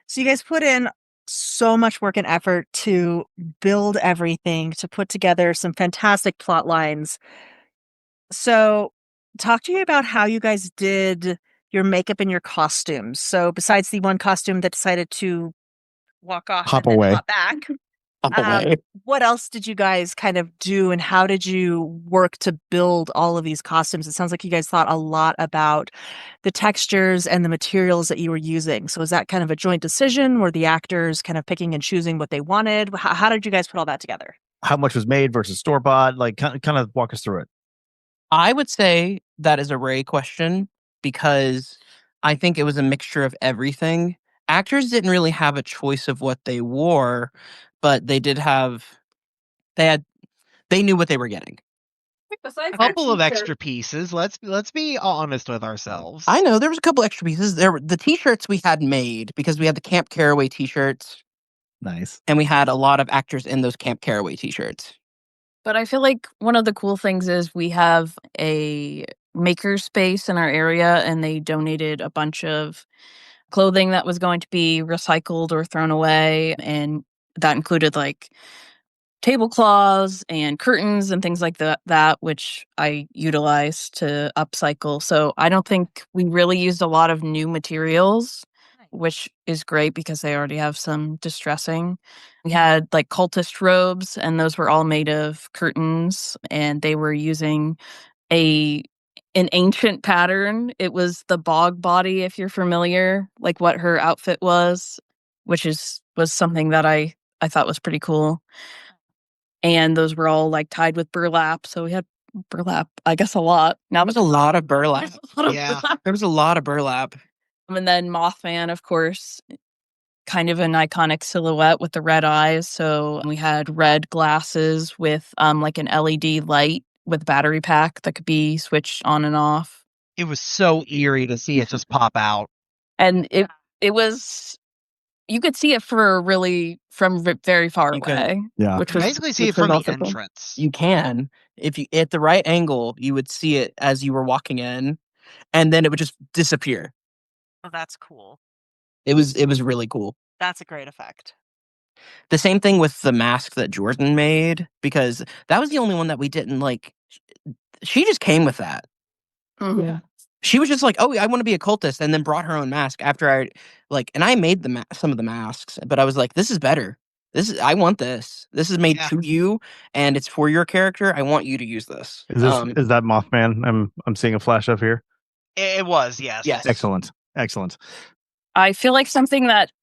So you guys put in so much work and effort to build everything, to put together some fantastic plot lines. So talk to me about how you guys did your makeup and your costumes. So besides the one costume that decided to walk off Hop and away. then hop back, what else did you guys kind of do, and how did you work to build all of these costumes? It sounds like you guys thought a lot about the textures and the materials that you were using. So is that kind of a joint decision? Were the actors kind of picking and choosing what they wanted? How did you guys put all that together? How much was made versus store-bought? Like, kind of walk us through it. I would say that is a Ray question because I think it was a mixture of everything. Actors didn't really have a choice of what they wore, but they knew what they were getting. A couple of extra pieces. Let's be honest with ourselves. I know there was a couple extra pieces. There were the t-shirts we had made because we had the Camp Caraway t-shirts. Nice. And we had a lot of actors in those Camp Caraway t-shirts. But I feel like one of the cool things is we have a maker space in our area, and they donated a bunch of clothing that was going to be recycled or thrown away. And that included like tablecloths and curtains and things like that, which I utilized to upcycle. So I don't think we really used a lot of new materials, which is great because they already have some distressing. We had like cultist robes, and those were all made of curtains, and they were using an ancient pattern. It was the bog body, if you're familiar, like what her outfit was, which was something that I thought was pretty cool. And those were all like tied with burlap. So we had burlap, I guess, a lot. Now there's a lot of burlap. Burlap. There was a lot of burlap. And then Mothman, of course, kind of an iconic silhouette with the red eyes. So we had red glasses with like an LED light with battery pack that could be switched on and off. It was so eerie to see it just pop out. And it was, you could see it from very far away. Yeah. Which was basically see it from the entrance. You can. If you at the right angle, you would see it as you were walking in, and then it would just disappear. Oh, that's cool. It was really cool. That's a great effect. The same thing with the mask that Jordan made, because that was the only one that we didn't like. She just came with that. Mm-hmm. Yeah. She was just like, "Oh, I want to be a cultist," and then brought her own mask after and I made some of the masks, but I was like, "This is better. I want this. This is made to you, and it's for your character. I want you to use this." Is that Mothman? I'm seeing a flash of here. It was, yes. Yes. Excellent. I feel like something that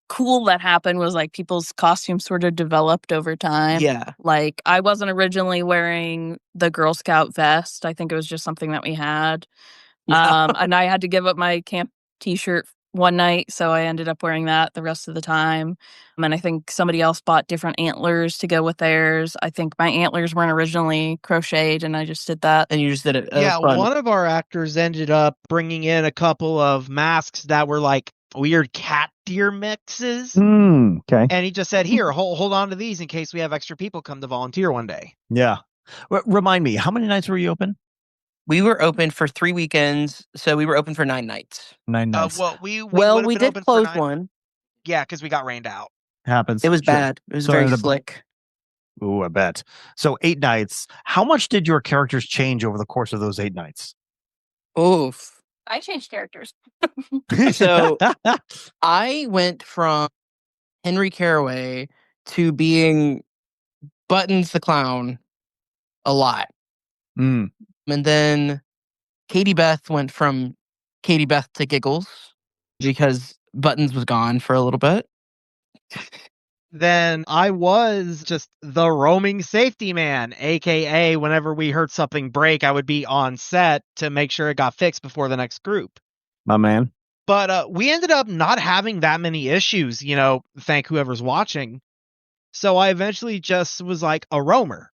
cool that happened was like people's costumes sort of developed over time. Yeah. Like I wasn't originally wearing the Girl Scout vest. I think it was just something that we had. And I had to give up my camp t-shirt one night, so I ended up wearing that the rest of the time. And I think somebody else bought different antlers to go with theirs. I think my antlers weren't originally crocheted, and I just did that. And you just did it. Yeah, one of our actors ended up bringing in a couple of masks that were like weird cat deer mixes. Okay. And he just said, "Here, hold on to these in case we have extra people come to volunteer one day." Yeah. Remind me, how many nights were you open? We were open for 3 weekends, so we were open for 9 nights. 9 nights. We did close one. Yeah, because we got rained out. Happens. It was bad. It was very slick. Ooh, I bet. So 8 nights. How much did your characters change over the course of those 8 nights? Oof. I changed characters. So I went from Henry Caraway to being Buttons the Clown a lot. Mm. And then Katie Beth went from Katie Beth to Giggles because Buttons was gone for a little bit. Then I was just the roaming safety man, aka whenever we heard something break, I would be on set to make sure it got fixed before the next group. My man. But we ended up not having that many issues, thank whoever's watching. So I eventually just was like a roamer.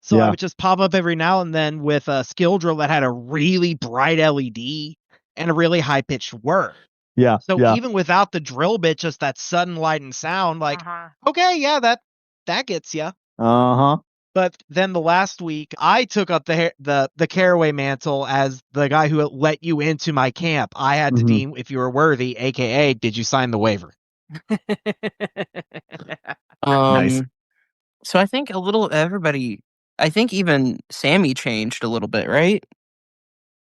So I would just pop up every now and then with a skill drill that had a really bright LED and a really high-pitched whir. Yeah. So even without the drill bit, just that sudden light and sound, like, okay, yeah, that gets you. Uh-huh. But then the last week, I took up the Caraway mantle as the guy who let you into my camp. I had to deem if you were worthy, aka, did you sign the waiver? Nice. So I think a little everybody. I think even Sammy changed a little bit, right?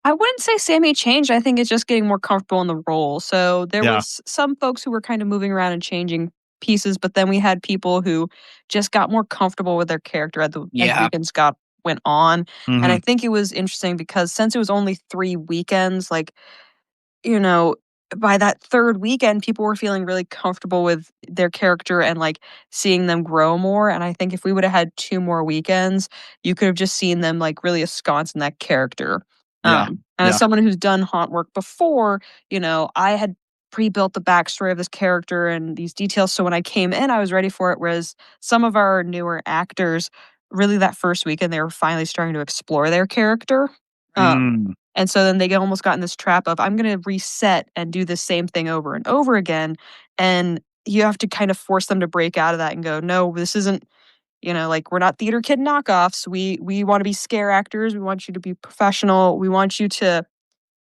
I wouldn't say Sammy changed. I think it's just getting more comfortable in the role. So there was some folks who were kind of moving around and changing pieces, but then we had people who just got more comfortable with their character as weekends went on. And I think it was interesting because since it was only 3 weekends, like, by that third weekend, people were feeling really comfortable with their character and like seeing them grow more. And I think if we would have had 2 more weekends, you could have just seen them like really ensconced in that character. And as someone who's done haunt work before, I had pre-built the backstory of this character and these details. So when I came in, I was ready for it. Whereas some of our newer actors, really that first weekend, they were finally starting to explore their character. And so then they almost got in this trap of, I'm going to reset and do the same thing over and over again. And you have to kind of force them to break out of that and go, no, this isn't, like, we're not theater kid knockoffs. We want to be scare actors. We want you to be professional. We want you to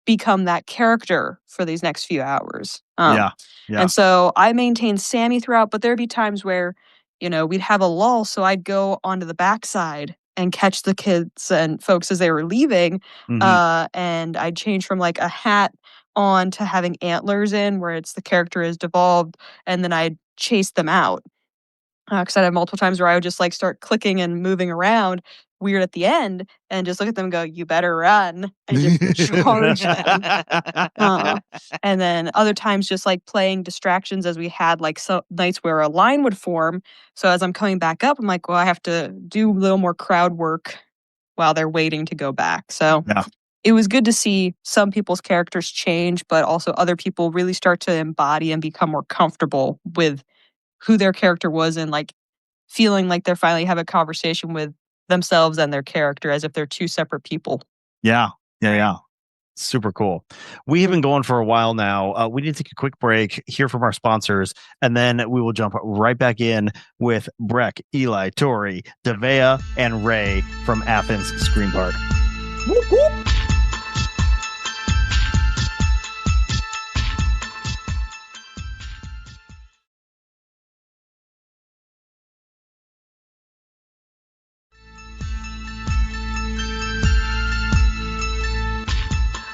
become that character for these next few hours. And so I maintained Sammy throughout, but there'd be times where, we'd have a lull. So I'd go onto the backside and catch the kids and folks as they were leaving. And I'd change from like a hat on to having antlers in where it's the character is devolved. And then I'd chase them out. Because I had multiple times where I would just like start clicking and moving around weird at the end and just look at them and go, you better run, and just charge them. And then other times just like playing distractions as we had like some nights where a line would form. So as I'm coming back up, I'm like, well, I have to do a little more crowd work while they're waiting to go back. So it was good to see some people's characters change, but also other people really start to embody and become more comfortable with who their character was and like feeling like they're finally having a conversation with themselves and their character as if they're 2 separate people. Yeah. Super cool. We have been going for a while now. We need to take a quick break, hear from our sponsors, and then we will jump right back in with Breck, Eli, Tori, Daveah, and Ray from Athens Scream Park. Whoop, whoop.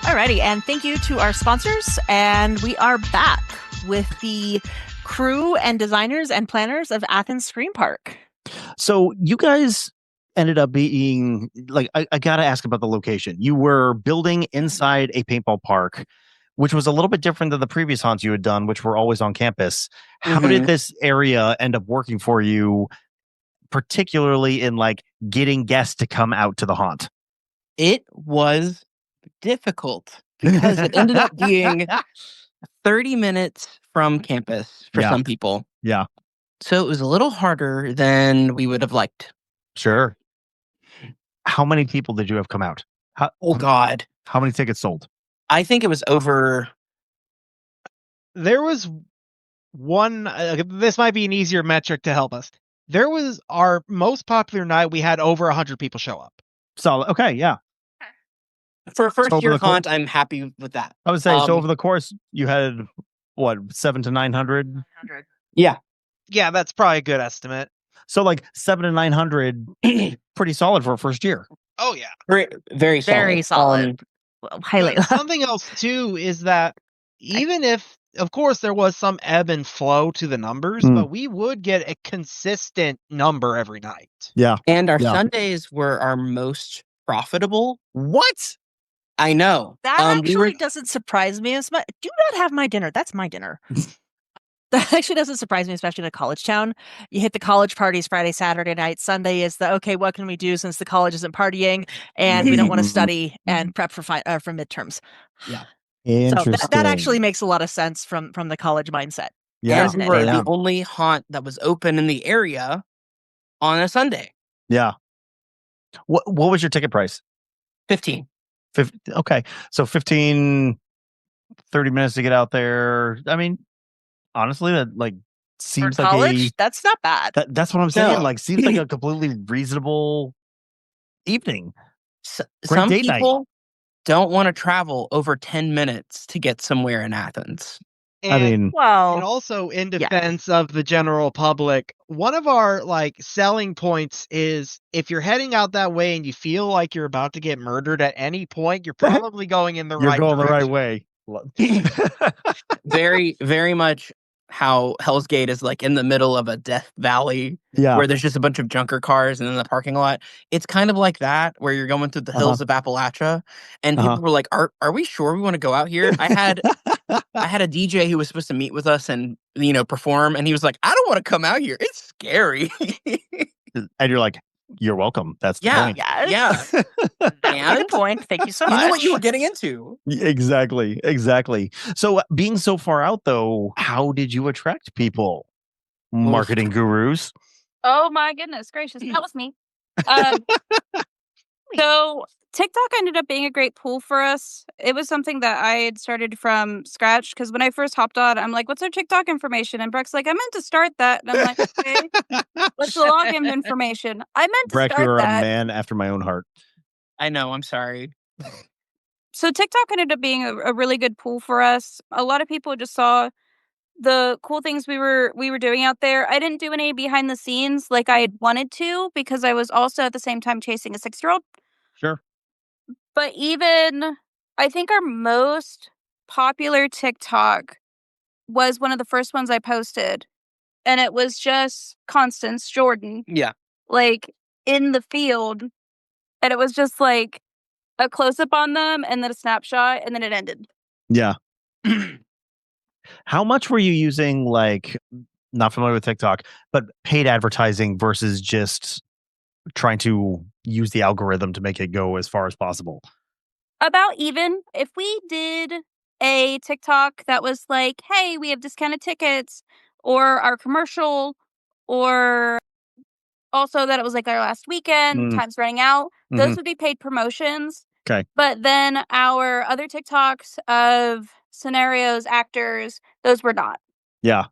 Alrighty, and thank you to our sponsors. And we are back with the crew and designers and planners of Athens Scream Park. So you guys ended up being like, I got to ask about the location. You were building inside a paintball park, which was a little bit different than the previous haunts you had done, which were always on campus. How did this area end up working for you, particularly in like getting guests to come out to the haunt? It was difficult because it ended up being 30 minutes from campus for some people. Yeah. So it was a little harder than we would have liked. Sure. How many people did you have come out? God. How many tickets sold? I think it was over. There was one, this might be an easier metric to help us. There was our most popular night. We had over 100 people show up. Solid. Okay. Yeah. For a first year haunt, I'm happy with that. I would say, so over the course, you had, what, 700 to 900? 900. Yeah. Yeah, that's probably a good estimate. So like 700 to 900, pretty solid for a first year. Oh yeah, very solid. Very solid. Highlight. Something else too is that even if, of course, there was some ebb and flow to the numbers, but we would get a consistent number every night. Yeah. And our Sundays were our most profitable. What? I know. That actually doesn't surprise me as much. Do not have my dinner. That's my dinner. That actually doesn't surprise me, especially in a college town. You hit the college parties Friday, Saturday night. Sunday is okay, what can we do since the college isn't partying and we don't want to study and prep for midterms? Yeah. Interesting. So that actually makes a lot of sense from the college mindset. Yeah. And we were the only haunt that was open in the area on a Sunday. Yeah. What was your ticket price? 15. Okay. So 15, 30 minutes to get out there. I mean, honestly, that seems for like college, that's not bad. That's what I'm saying. No. Seems like a completely reasonable evening. Some people don't want to travel over 10 minutes to get somewhere in Athens. And, and also in defense of the general public, one of our selling points is if you're heading out that way and you feel like you're about to get murdered at any point, you're probably going in the right direction. You're going the right way. Very, very much how Hell's Gate is in the middle of a death valley where there's just a bunch of junker cars and in the parking lot. It's kind of like that where you're going through the hills of Appalachia and people were like, are we sure we want to go out here? I had a DJ who was supposed to meet with us and perform, and he was like, I don't want to come out here. It's scary. And you're like, you're welcome. That's the point. Yeah. Good point. Thank you so much. You know what you were getting into. Exactly. So being so far out, though, how did you attract people? Marketing gurus? Oh, my goodness gracious. That was me. So TikTok ended up being a great pool for us. It was something that I had started from scratch because when I first hopped on, I'm like, what's our TikTok information? And Breck's like, I meant to start that. And I'm like, okay, what's the login information? I meant to Breck, start you're that. A man after my own heart. I know. I'm sorry. So TikTok ended up being a really good pool for us. A lot of people just saw the cool things we were doing out there. I didn't do any behind the scenes like I had wanted to because I was also at the same time chasing a 6-year-old. Sure. But even I think our most popular TikTok was one of the first ones I posted. And it was just Constance Jordan. Yeah. In the field. And it was just a close-up on them and then a snapshot and then it ended. Yeah. How much were you using, not familiar with TikTok, but paid advertising versus just trying to use the algorithm to make it go as far as possible? About even. If we did a TikTok that was like, hey, we have discounted tickets, or our commercial, or also that it was our last weekend, time's running out, those would be paid promotions. Okay. But then our other TikToks of scenarios, actors, those were not. Yeah.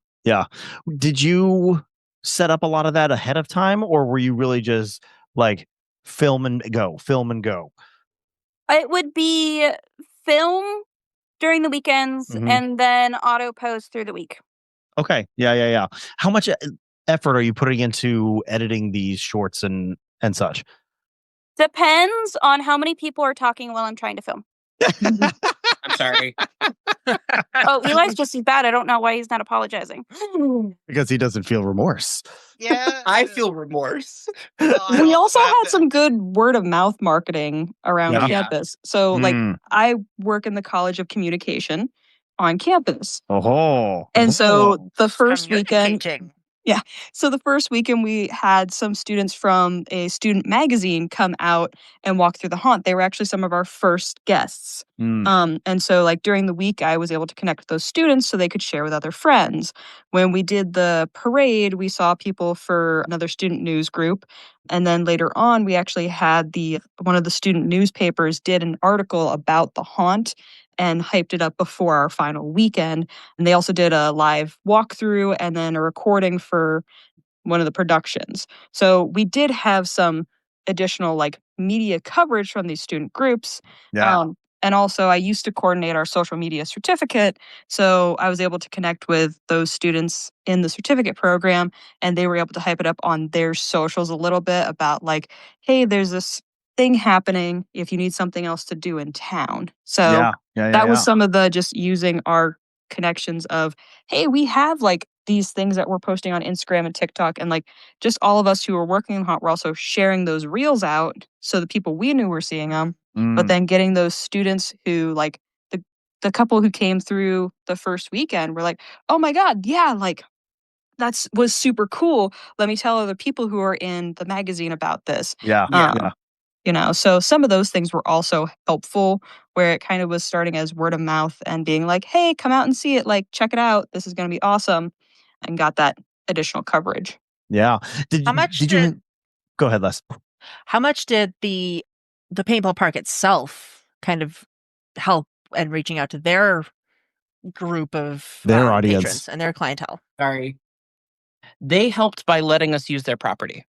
Did you set up a lot of that ahead of time, or were you really just film and go? It would be film during the weekends and then auto post through the week. Okay. Yeah. How much effort are you putting into editing these shorts and such? Depends on how many people are talking while I'm trying to film. I'm sorry. Oh, Eli's just as bad. I don't know why he's not apologizing. Because he doesn't feel remorse. Yeah. I feel remorse. We also had some good word of mouth marketing around campus. So I work in the College of Communication on campus. And so the first weekend. Yeah. So the first weekend we had some students from a student magazine come out and walk through the haunt. They were actually some of our first guests. And so during the week, I was able to connect with those students so they could share with other friends. When we did the parade, we saw people for another student news group. And then later on, we actually had one of the student newspapers did an article about the haunt and hyped it up before our final weekend. And they also did a live walkthrough and then a recording for one of the productions. So we did have some additional media coverage from these student groups. Yeah. And also, I used to coordinate our social media certificate. So I was able to connect with those students in the certificate program, and they were able to hype it up on their socials a little bit about like, hey, there's this thing happening if you need something else to do in town. So that was some of the just using our connections of, hey, we have like these things that we're posting on Instagram and TikTok, and like just all of us who are working in Haunt were also sharing those reels out so the people we knew were seeing them. But then getting those students who like the couple who came through the first weekend were like, oh my God, yeah, like was super cool. Let me tell other people who are in the magazine about this. You know, so some of those things were also helpful, where it kind of was starting as word of mouth and being like, hey, come out and see it. Like, check it out. This is going to be awesome. And got that additional coverage. Yeah. Did you go ahead, Les? How much did the paintball park itself kind of help and reaching out to their group of their audience patrons and their clientele? Sorry. They helped by letting us use their property.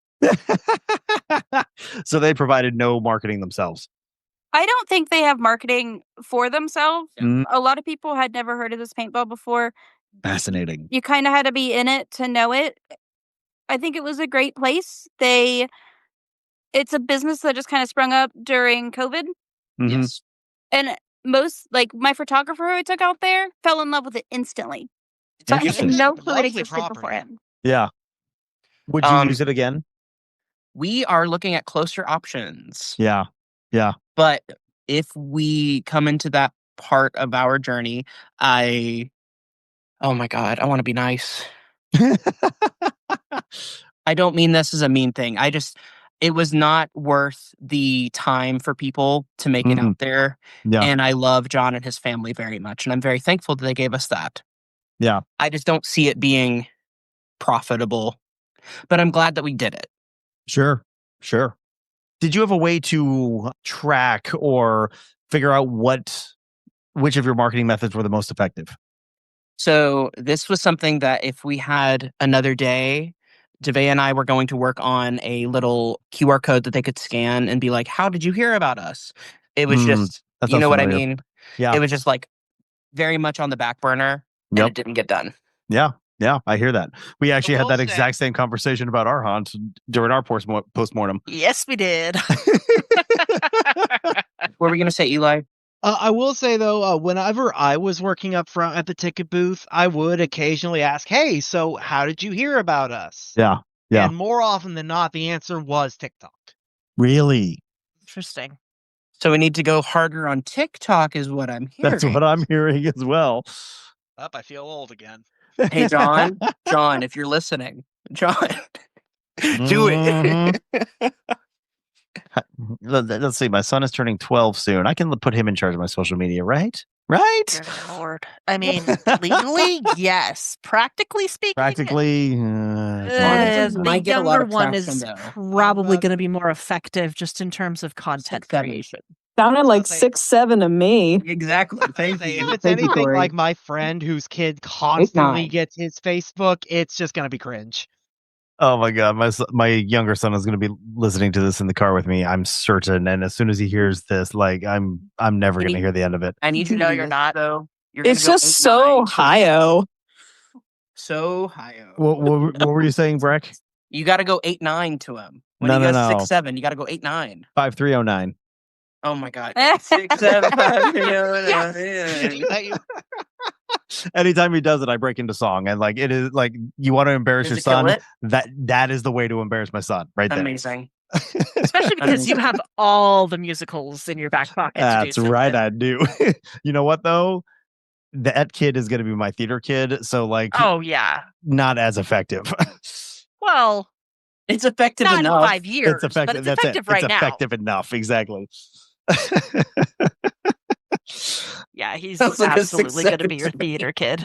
So they provided no marketing themselves. I don't think they have marketing for themselves. A lot of people had never heard of this paintball before. Fascinating. You kind of had to be in it to know it. I think it was a great place. It's a business that just kind of sprung up during COVID. Yes. And most, like my photographer who I took out there fell in love with it instantly. So I had no clue it existed beforehand. Yeah. Would you use it again? We are looking at closer options. Yeah. Yeah. But if we come into that part of our journey, oh my God, I want to be nice. I don't mean this as a mean thing. It was not worth the time for people to make it out there. Yeah. And I love John and his family very much. And I'm very thankful that they gave us that. Yeah. I just don't see it being profitable. But I'm glad that we did it. Sure. Did you have a way to track or figure out which of your marketing methods were the most effective? So this was something that if we had another day, Daveah and I were going to work on a little QR code that they could scan and be like, how did you hear about us? It was just, you know what I mean? Yeah. It was just like very much on the back burner and it didn't get done. Yeah. Yeah, I hear that. We actually had that exact same conversation about our haunt during our postmortem. Yes, we did. What were we going to say, Eli? I will say, though, whenever I was working up front at the ticket booth, I would occasionally ask, hey, so how did you hear about us? Yeah. And more often than not, the answer was TikTok. Really? Interesting. So we need to go harder on TikTok is what I'm hearing. That's what I'm hearing as well. I feel old again. Hey, John, if you're listening, John, do it. Let's see. My son is turning 12 soon. I can put him in charge of my social media, right? Right? Good Lord. I mean, legally, yes. Practically speaking, might get a lot of one traction, is though. probably going to be more effective just in terms of content creation. Sounded like 6'7" to me. Exactly. Thank you. If it's anything like my friend whose kid constantly gets his Facebook, it's just going to be cringe. Oh my God. My younger son is going to be listening to this in the car with me, I'm certain. And as soon as he hears this, like I'm never going to hear the end of it. I need you to know you're not, though. It's just so high-o. So high-o. What were you saying, Breck? You got to go 8'9" to him. When No. he goes 6'7", you got to go 8'9". 5309. Oh my God. 6'7". Anytime he does it, I break into song, and like it is like you want to embarrass your son. That is the way to embarrass my son, right there. Amazing. Especially because you have all the musicals in your back pocket. That's right, I do. You know what though? That kid is going to be my theater kid, so like, oh yeah, not as effective. Well, it's effective not enough. in 5 years. It's effective. But it's effective right now. It's effective enough, exactly. Yeah, he's absolutely going to be your theater kid.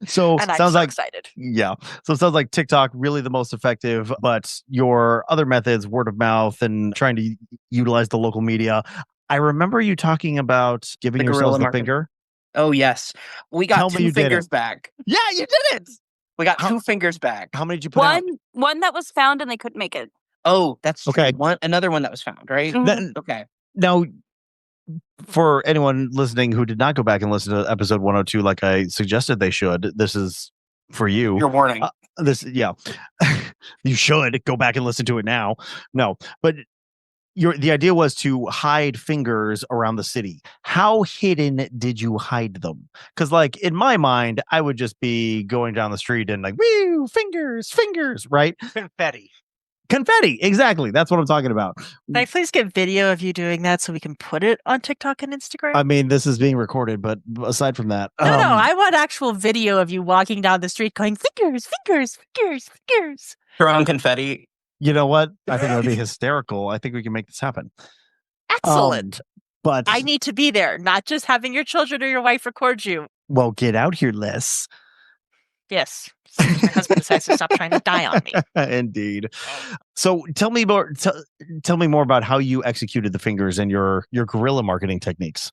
So and sounds like excited. Yeah. So it sounds like TikTok really the most effective, but your other methods, word of mouth and trying to utilize the local media. I remember you talking about giving yourselves the finger. Oh yes. We got 2 fingers back. Yeah, you did it. We got 2 fingers back. How many did you put out? One that was found and they couldn't make it. Oh, that's okay. Another one that was found, right? Okay. Now, for anyone listening who did not go back and listen to episode 102, like I suggested they should, this is for you. Your warning. You should go back and listen to it now. No, but the idea was to hide fingers around the city. How hidden did you hide them? Because, like, in my mind, I would just be going down the street and like, woo, fingers, right? Confetti, exactly. That's what I'm talking about. Can I please get video of you doing that so we can put it on TikTok and Instagram? I mean, this is being recorded, but aside from that, no, I want actual video of you walking down the street going fingers. Throwing confetti. You know what? I think it would be hysterical. I think we can make this happen. Excellent. But I need to be there, not just having your children or your wife record you. Well, get out here, Les. Yes. My husband decides to stop trying to die on me. Indeed. So tell me more. Tell me more about how you executed the fingers and your guerrilla marketing techniques.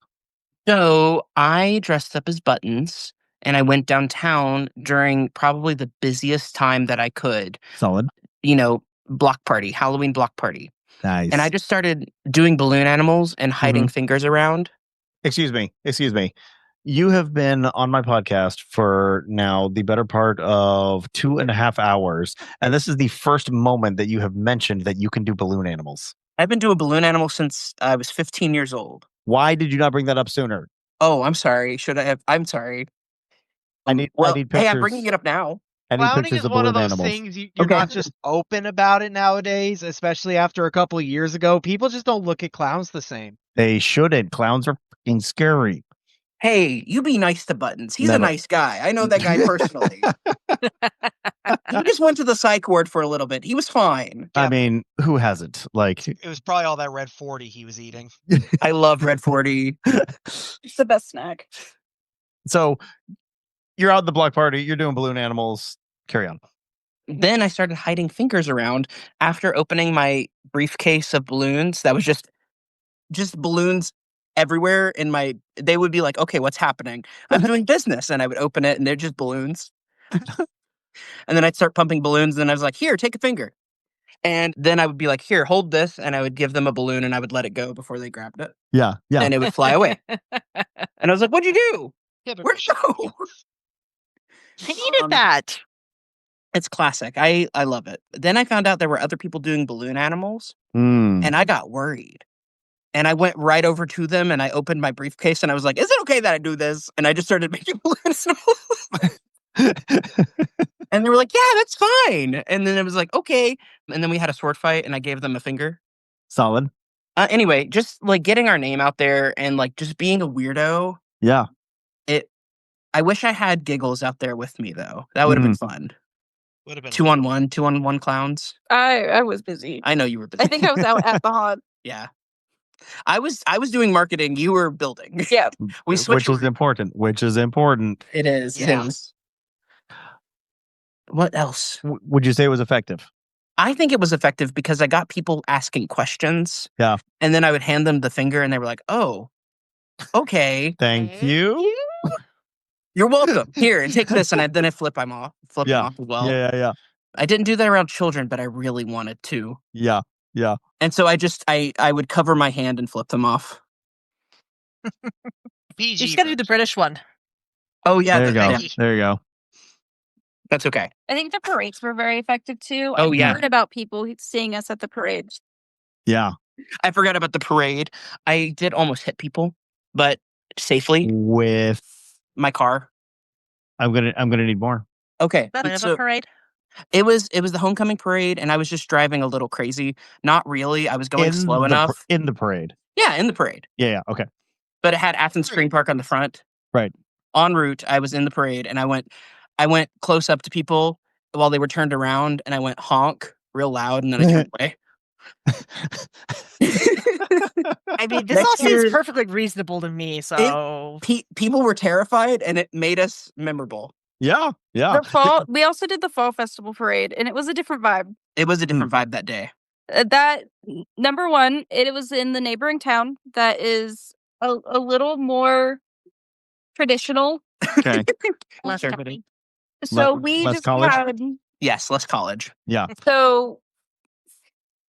So I dressed up as Buttons and I went downtown during probably the busiest time that I could. Solid. Halloween block party. Nice. And I just started doing balloon animals and hiding fingers around. Excuse me. You have been on my podcast for now the better part of 2.5 hours. And this is the first moment that you have mentioned that you can do balloon animals. I've been doing balloon animals since I was 15 years old. Why did you not bring that up sooner? Oh, I'm sorry. Should I have? I'm sorry. I need pictures. Hey, I'm bringing it up now. Clowning is one of those things you're not just open about it nowadays, especially after a couple of years ago. People just don't look at clowns the same. They shouldn't. Clowns are fucking scary. Hey, you be nice to Buttons. He's a nice guy. I know that guy personally. He just went to the psych ward for a little bit. He was fine. I mean, who hasn't? Like, it was probably all that Red 40 he was eating. I love Red 40. It's the best snack. So you're out at the block party. You're doing balloon animals. Carry on. Then I started hiding fingers around after opening my briefcase of balloons. That was just balloons everywhere they would be like, okay, what's happening? I'm doing business. And I would open it and they're just balloons. And then I'd start pumping balloons. And I was like, here, take a finger. And then I would be like, here, hold this. And I would give them a balloon and I would let it go before they grabbed it. Yeah. And it would fly away. And I was like, what'd you do? Where'd it go? I needed that. It's classic. I love it. Then I found out there were other people doing balloon animals. And I got worried. And I went right over to them and I opened my briefcase and I was like, is it okay that I do this? And I just started making balloon animals. And they were like, yeah, that's fine. And then it was like, okay. And then we had a sword fight and I gave them a finger. Solid. Anyway, just like getting our name out there and like just being a weirdo. Yeah. I wish I had Giggles out there with me though. That would have been fun. Would have been 2-on-1 clowns. I was busy. I know you were busy. I think I was out at the haunt. Yeah. I was doing marketing. You were building. Yeah. We switched. Which is important. It is. Yeah. It is. What else? Would you say it was effective? I think it was effective because I got people asking questions. Yeah. And then I would hand them the finger and they were like, oh, okay. Thank you. You're welcome. Here, and take this. And then I flip them off as well. Yeah. I didn't do that around children, but I really wanted to. Yeah. And so I would cover my hand and flip them off. You just got to do the British one. Oh, yeah. There you go. That's okay. I think the parades were very effective too. Oh, I heard about people seeing us at the parade. Yeah. I forgot about the parade. I did almost hit people, but safely with my car. I'm gonna need more. Okay. That a parade? It was the homecoming parade, and I was just driving a little crazy. Not really. I was going slow enough. In the parade. Yeah, in the parade. Yeah. Okay. But it had Athens Scream Park on the front. Right. En route, I was in the parade, and I went close up to people while they were turned around, and I went honk real loud, and then I turned away. I mean, this all seems perfectly reasonable to me. So people were terrified, and it made us memorable. Yeah. We also did the fall festival parade, and it was a different vibe. It was a different vibe that day. That number one, it was in the neighboring town that is a little more traditional. Okay. less company. So we less just college? had Yes, less college. Yeah. So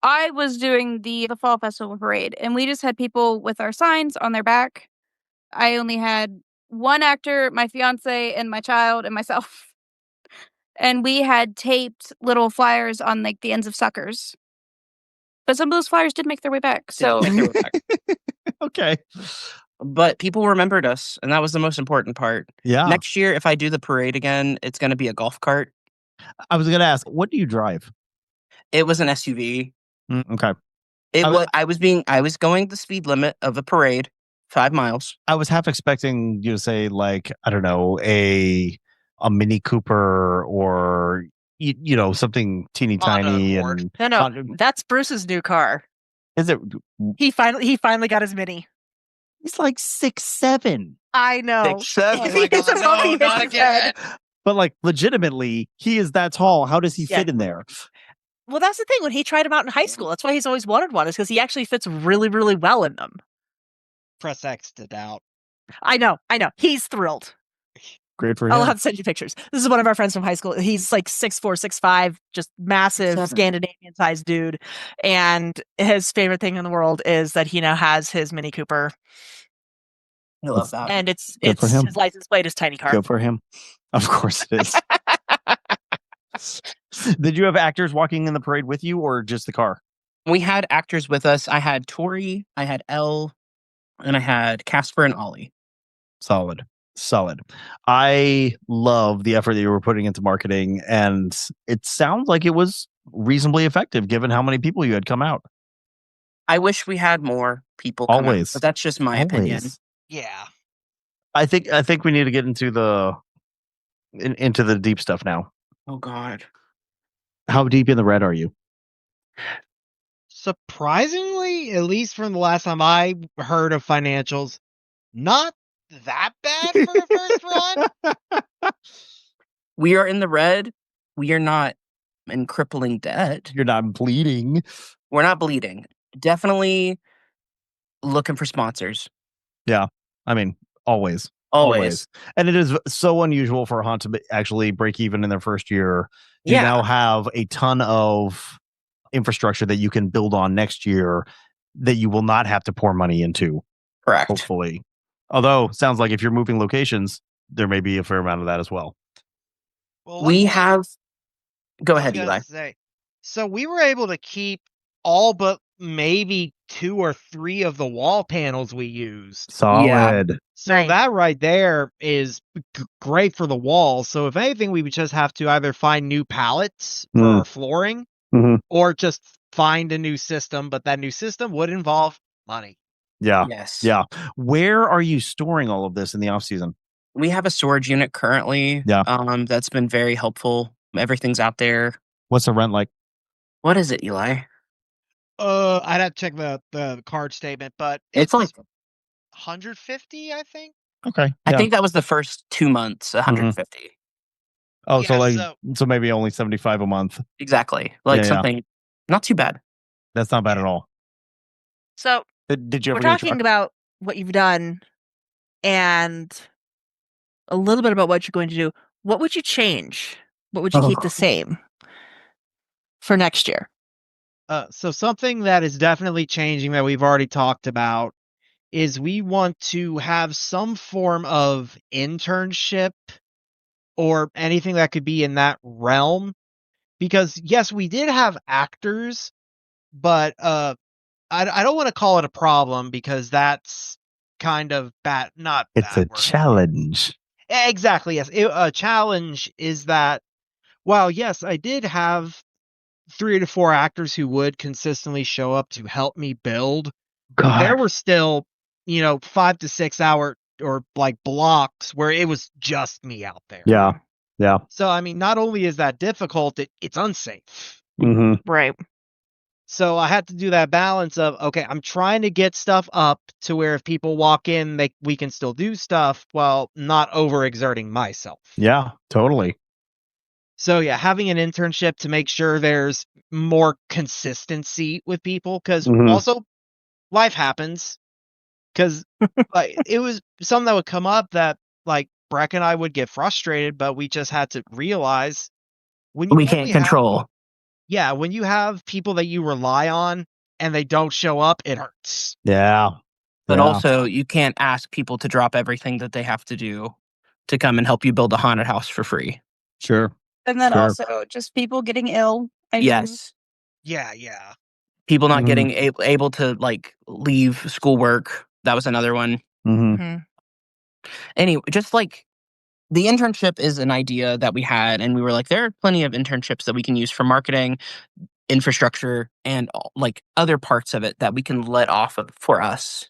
I was doing the Fall Festival Parade, and we just had people with our signs on their back. I only had one actor, my fiance, and my child, and myself. And we had taped little flyers on like the ends of suckers. But some of those flyers did make their way back. So Okay. But people remembered us, and that was the most important part. Yeah. Next year, if I do the parade again, it's going to be a golf cart. I was going to ask, what do you drive? It was an SUV. Okay. I was going the speed limit of a parade, 5 miles. I was half expecting you to say, like, I don't know, a Mini Cooper or something teeny tiny. And no, that's Bruce's new car. Is it? He finally got his Mini. He's like 6'7". I know. 6'7". Not again. But like, legitimately, he is that tall. How does he fit in there? Well, that's the thing. When he tried them out in high school, that's why he's always wanted one, is because he actually fits really, really well in them. Press X to doubt. I know. He's thrilled. Great for him. I'll have to send you pictures. This is one of our friends from high school. He's like 6'4", 6'5", just massive Scandinavian-sized dude. And his favorite thing in the world is that he now has his Mini Cooper. I love that. And it's his license plate is tiny car. Good for him. Of course it is. Did you have actors walking in the parade with you, or just the car? We had actors with us. I had Tori, I had Elle, and I had Casper and Ollie. Solid. I love the effort that you were putting into marketing, and it sounds like it was reasonably effective given how many people you had come out. I wish we had more people come out, but that's just my opinion. Yeah. I think we need to get into the deep stuff now. Oh God. How deep in the red are you? Surprisingly, at least from the last time I heard of financials, not that bad for a first run. We are in the red. We are not in crippling debt. You're not bleeding. We're not bleeding. Definitely looking for sponsors. Yeah. I mean, always. And it is so unusual for a hunt to actually break even in their first year. You now have a ton of infrastructure that you can build on next year that you will not have to pour money into. Correct. Hopefully. Although, sounds like if you're moving locations, there may be a fair amount of that as well. Well, we have... Go ahead, Eli. So we were able to keep all but maybe 2 or 3 of the wall panels we used. Solid. Yeah. So that right there is great for the walls. So if anything, we would just have to either find new pallets for our flooring or just find a new system. But that new system would involve money. Yeah. Yes. Yeah. Where are you storing all of this in the off season? We have a storage unit currently. Yeah. That's been very helpful. Everything's out there. What's the rent like? What is it, Eli? I'd have to check the card statement, but it's like 150, I think. Okay. Yeah. I think that was the first 2 months, 150. Oh, yeah, so maybe only 75 a month. Exactly. Like something not too bad. That's not bad at all. So did you ever we're talking about what you've done and a little bit about what you're going to do. What would you change? What would you keep the same for next year? So something that is definitely changing that we've already talked about is we want to have some form of internship or anything that could be in that realm. Because yes, we did have actors, but I don't want to call it a problem because that's kind of bad. It's a challenge. Exactly. Yes. A challenge is that while yes, I did have 3 to 4 actors who would consistently show up to help me build. God. There were still, 5 to 6 hour or like blocks where it was just me out there. Yeah. Yeah. So, I mean, not only is that difficult, it's unsafe. Right. So I had to do that balance of, okay, I'm trying to get stuff up to where if people walk in, we can still do stuff while not overexerting myself. Yeah, totally. So yeah, having an internship to make sure there's more consistency with people, because also life happens. Because it was something that would come up that like Breck and I would get frustrated, but we just had to realize when you we can't control. Yeah, when you have people that you rely on and they don't show up, it hurts. Yeah. But also, you can't ask people to drop everything that they have to do to come and help you build a haunted house for free. Sure. And then also just people getting ill. Yes. Yeah. People not getting able to like leave schoolwork. That was another one. Anyway, just like the internship is an idea that we had, and we were like, there are plenty of internships that we can use for marketing, infrastructure, and like other parts of it that we can let off of for us.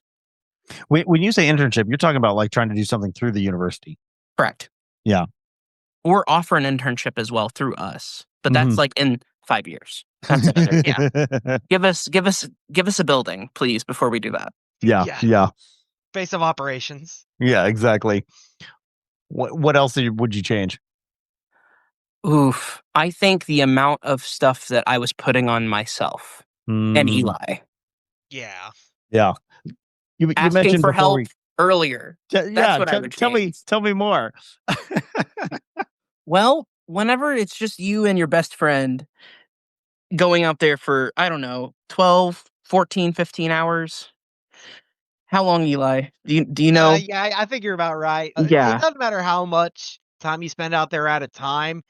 When you say internship, you're talking about like trying to do something through the university. Correct. Yeah. Or offer an internship as well through us. But that's like in 5 years. That's another. Yeah. Give us a building, please, before we do that. Yeah. Base of operations. Yeah, exactly. What else would you change? Oof. I think the amount of stuff that I was putting on myself and Eli. Yeah. You asking mentioned for help earlier. That's what I would change. Tell me more. Well, whenever it's just you and your best friend going out there for, I don't know, 12, 14, 15 hours. How long, Eli? Do you know? Yeah, I think you're about right. Yeah. It doesn't matter how much time you spend out there at a time.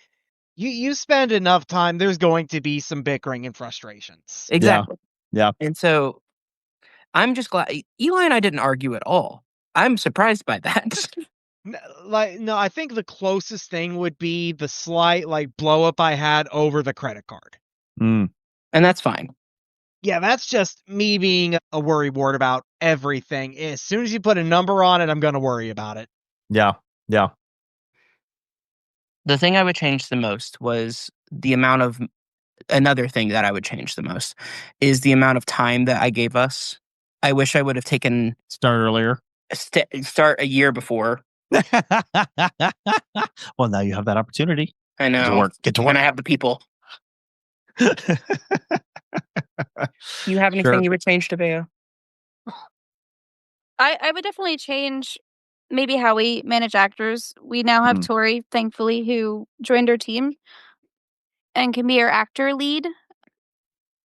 You spend enough time, there's going to be some bickering and frustrations. Exactly. Yeah. And so I'm just glad Eli and I didn't argue at all. I'm surprised by that. No, I think the closest thing would be the slight blow up I had over the credit card. And that's fine. Yeah, that's just me being a worrywart about everything. As soon as you put a number on it, I'm going to worry about it. Yeah. The thing I would change the most was the amount of another thing that I would change the most is the amount of time that I gave us. I wish I would have taken start earlier. Start a year before. Well, now you have that opportunity. I know. Get to work. And I have the people. Do you have anything you would change, Daveah? I would definitely change maybe how we manage actors. We now have Tori, thankfully, who joined our team and can be our actor lead.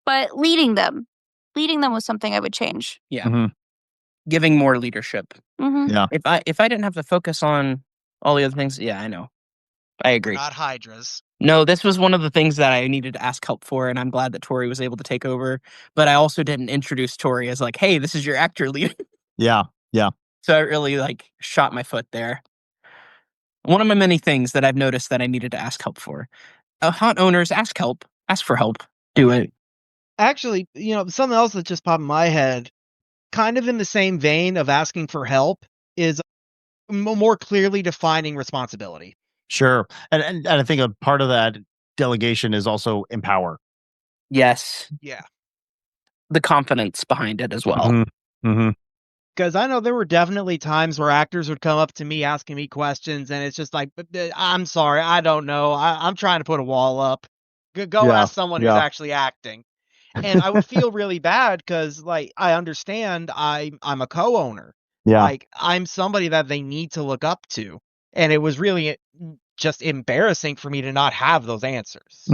But leading them was something I would change. Yeah. Giving more leadership. Yeah. If I didn't have to focus on all the other things, yeah, I know. I agree. Not hydras. No, this was one of the things that I needed to ask help for, and I'm glad that Tori was able to take over. But I also didn't introduce Tori as like, hey, this is your actor lead. Yeah. So I really shot my foot there. One of my many things that I've noticed that I needed to ask help for. Haunt owners, ask for help. Do it. Actually, something else that just popped in my head, kind of in the same vein of asking for help, is more clearly defining responsibility. Sure. And I think a part of that delegation is also empower. Yes. Yeah. The confidence behind it as well. Because I know there were definitely times where actors would come up to me asking me questions, and it's just like, I'm sorry, I don't know. I'm trying to put a wall up. Go ask someone who's actually acting. And I would feel really bad because, I understand I'm a co-owner. Yeah. I'm somebody that they need to look up to. And it was really just embarrassing for me to not have those answers.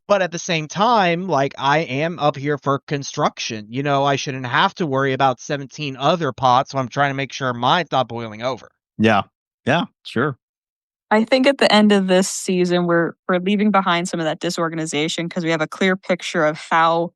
But at the same time, I am up here for construction. I shouldn't have to worry about 17 other pots, so I'm trying to make sure mine's not boiling over. Yeah, sure. I think at the end of this season, we're leaving behind some of that disorganization because we have a clear picture of how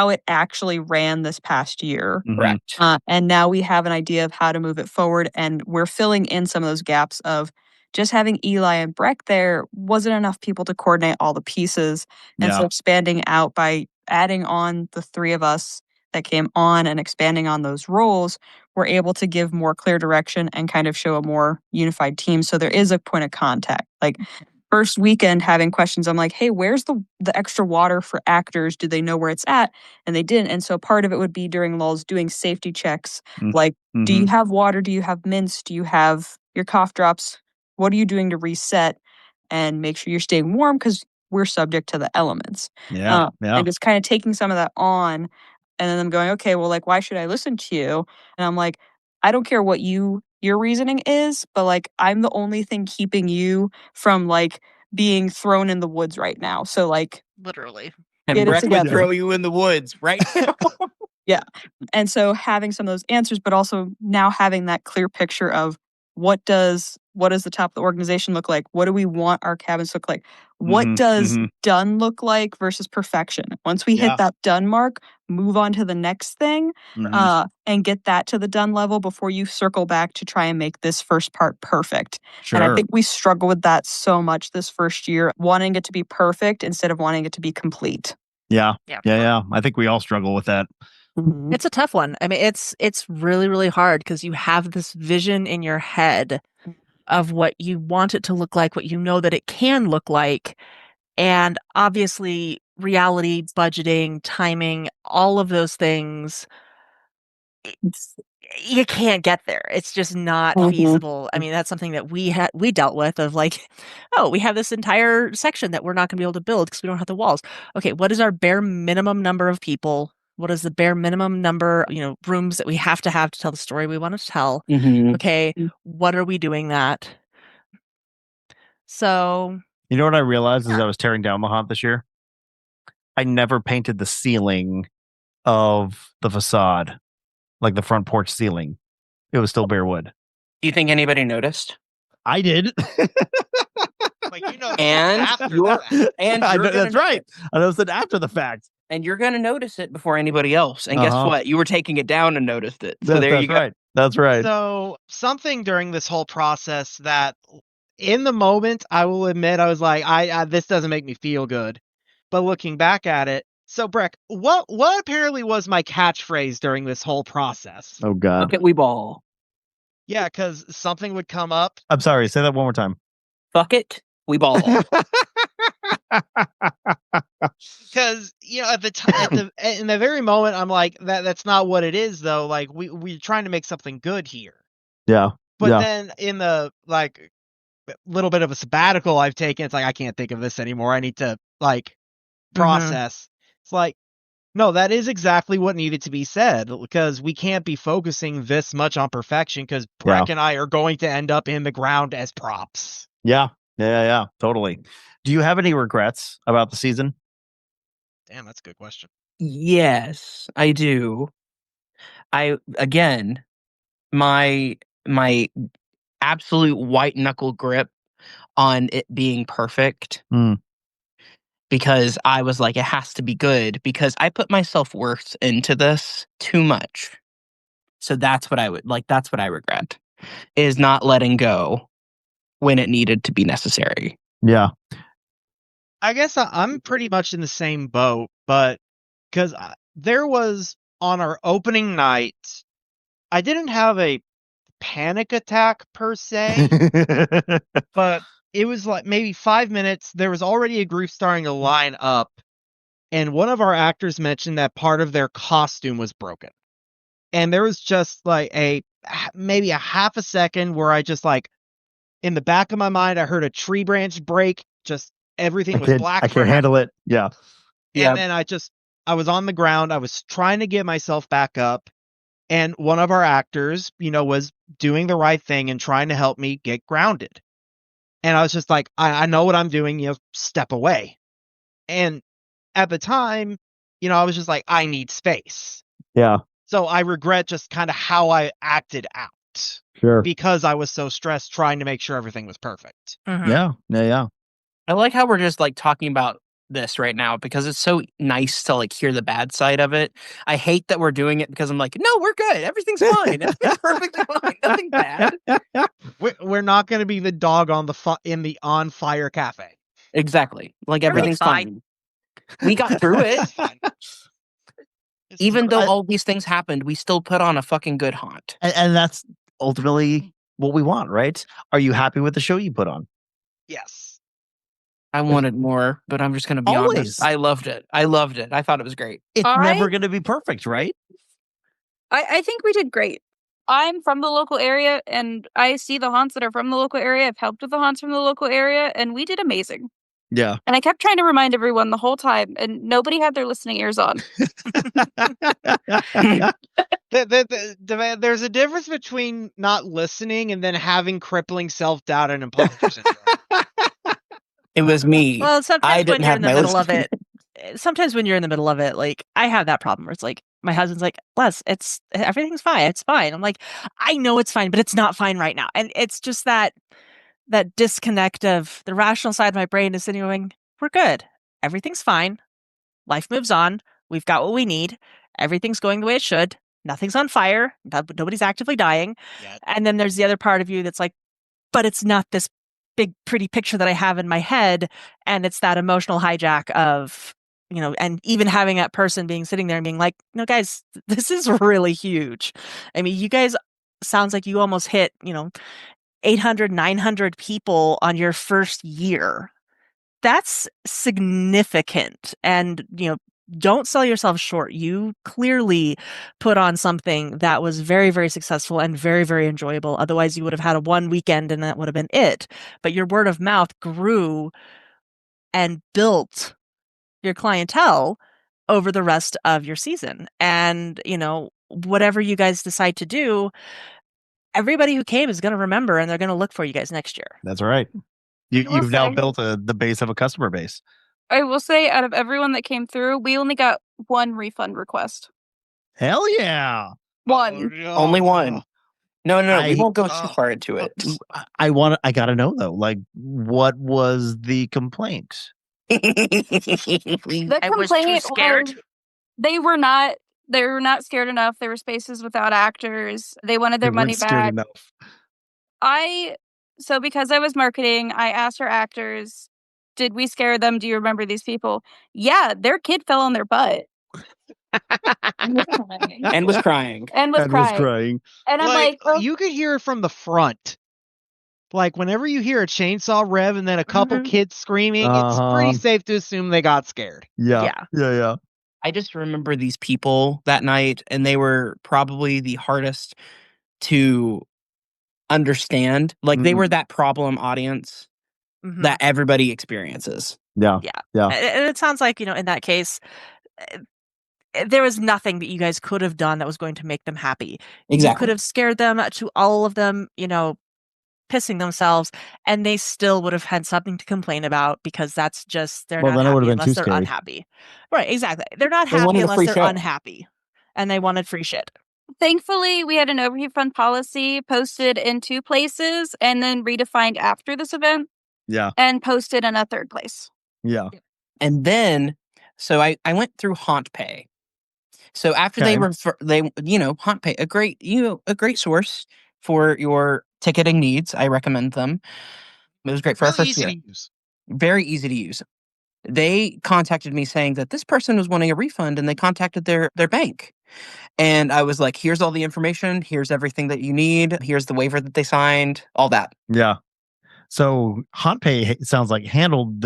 it actually ran this past year. Correct. And now we have an idea of how to move it forward, and we're filling in some of those gaps of just having Eli and Breck there wasn't enough people to coordinate all the pieces. And so expanding out by adding on the three of us that came on and expanding on those roles, we're able to give more clear direction and kind of show a more unified team. So there is a point of contact. First weekend having questions, I'm like, hey, where's the extra water for actors? Do they know where it's at? And they didn't. And so part of it would be during lulls doing safety checks. Do you have water? Do you have mints? Do you have your cough drops? What are you doing to reset and make sure you're staying warm? Because we're subject to the elements. Yeah. And just kind of taking some of that on. And then I'm going, okay, well, why should I listen to you? And I'm like, I don't care what your reasoning is, but I'm the only thing keeping you from being thrown in the woods right now. So like literally. And Breck would throw you in the woods right now. Yeah. And so having some of those answers, but also now having that clear picture of what does the top of the organization look like? What do we want our cabins to look like? What does done look like versus perfection? Once we hit that done mark, move on to the next thing and get that to the done level before you circle back to try and make this first part perfect. Sure. And I think we struggle with that so much this first year, wanting it to be perfect instead of wanting it to be complete. Yeah. I think we all struggle with that. It's a tough one. I mean, it's really, really hard because you have this vision in your head of what you want it to look like, what you know that it can look like. And obviously, reality, budgeting, timing, all of those things, you can't get there. It's just not feasible. I mean, that's something that we dealt with of like, oh, we have this entire section that we're not going to be able to build because we don't have the walls. Okay, what is our bare minimum number of people? What is the bare minimum number, rooms that we have to tell the story we want to tell? Okay, what are we doing that? So... You know what I realized as I was tearing down the haunt this year? I never painted the ceiling of the facade, like the front porch ceiling. It was still bare wood. Do you think anybody noticed? I did. That's right. I noticed it after the fact. And you're going to notice it before anybody else. And guess what? You were taking it down and noticed it. So there you go. Right. That's right. So something during this whole process that in the moment, I will admit, I was like, I this doesn't make me feel good. But looking back at it, so Breck, what apparently was my catchphrase during this whole process? Oh God! Fuck it, we ball. Yeah, because something would come up. I'm sorry. Say that one more time. Fuck it, we ball. Because at the time, in the very moment, I'm like, that's not what it is, though. Like we're trying to make something good here. Yeah. But then in the little bit of a sabbatical I've taken, it's like I can't think of this anymore. I need to process. It's like, no, that is exactly what needed to be said, because we can't be focusing this much on perfection because Breck and I are going to end up in the ground as props. Yeah. Totally. Do you have any regrets about the season? Damn, that's a good question. Yes, I do. My absolute white knuckle grip on it being perfect. Because I was like, it has to be good because I put my self-worth into this too much. So that's what I regret, is not letting go when it needed to be necessary. Yeah. I guess I'm pretty much in the same boat, but because there was on our opening night, I didn't have a panic attack per se, but it was like maybe 5 minutes. There was already a group starting to line up, and one of our actors mentioned that part of their costume was broken. And there was just like maybe a half a second where I just in the back of my mind, I heard a tree branch break. Just everything was black. I can't handle it. Yeah. And then I was on the ground. I was trying to get myself back up. And one of our actors, was doing the right thing and trying to help me get grounded. And I was just like, I know what I'm doing, step away. And at the time, I was just like, I need space. Yeah. So I regret just kind of how I acted out. Sure. Because I was so stressed trying to make sure everything was perfect. Yeah. I like how we're just talking about this right now because it's so nice to hear the bad side of it. I hate that we're doing it because I'm like, no, we're good. Everything's fine. Everything's perfectly fine. Nothing bad. We're not going to be the dog in the on fire cafe. Exactly. Everything's fine. We got through it. Even though all these things happened, we still put on a fucking good haunt. And that's ultimately what we want, right? Are you happy with the show you put on? Yes. I wanted more, but I'm just going to be honest. I loved it. I thought it was great. It's never going to be perfect, right? I think we did great. I'm from the local area, and I see the haunts that are from the local area. I've helped with the haunts from the local area, and we did amazing. Yeah. And I kept trying to remind everyone the whole time, and nobody had their listening ears on. There's a difference between not listening and then having crippling self-doubt and imposter syndrome. It was me. Well, sometimes when you're in the middle of it, like I have that problem where it's like my husband's like, Les, everything's fine. It's fine. I'm like, I know it's fine, but it's not fine right now. And it's just that disconnect of the rational side of my brain is sitting going, we're good. Everything's fine. Life moves on. We've got what we need. Everything's going the way it should. Nothing's on fire. Nobody's actively dying. Yet. And then there's the other part of you that's like, but it's not this big, pretty picture that I have in my head. And it's that emotional hijack of, and even having that person sitting there and being like, no, guys, this is really huge. I mean, you guys, sounds like you almost hit, 800, 900 people on your first year. That's significant. And, don't sell yourself short. You clearly put on something that was very, very successful and very, very enjoyable. Otherwise, you would have had a one weekend and that would have been it. But your word of mouth grew and built your clientele over the rest of your season. And, whatever you guys decide to do, everybody who came is going to remember and they're going to look for you guys next year. That's right. You've now built the base of a customer base. I will say, out of everyone that came through, we only got one refund request. Hell yeah. One. Only one. No, we won't go too far into it. I gotta know though, like, what was the complaint? The complaint was too scared. They were not scared enough. There were spaces without actors. They wanted their money back. So because I was marketing, I asked our actors, did we scare them? Do you remember these people? Yeah, their kid fell on their butt. And was crying. And I'm like, oh. You could hear it from the front. Like whenever you hear a chainsaw rev and then a couple kids screaming, it's pretty safe to assume they got scared. Yeah. I just remember these people that night, and they were probably the hardest to understand. Like they were that problem audience that everybody experiences. Yeah. And it sounds like, in that case, there was nothing that you guys could have done that was going to make them happy. Exactly. You could have scared them to all of them, pissing themselves, and they still would have had something to complain about because that's just, they're not happy unless they're unhappy. Right, exactly. They're not happy unless they're unhappy. And they wanted free shit. Thankfully, we had an overrefund policy posted in 2 places and then redefined after this event. Yeah. And posted in a 3rd place. Yeah. And then, so I went through HauntPay. So after HauntPay, a great source for your ticketing needs. I recommend them. It was great for our first year. Very easy to use. They contacted me saying that this person was wanting a refund, and they contacted their bank. And I was like, here's all the information. Here's everything that you need. Here's the waiver that they signed, all that. Yeah. So HauntPay sounds like handled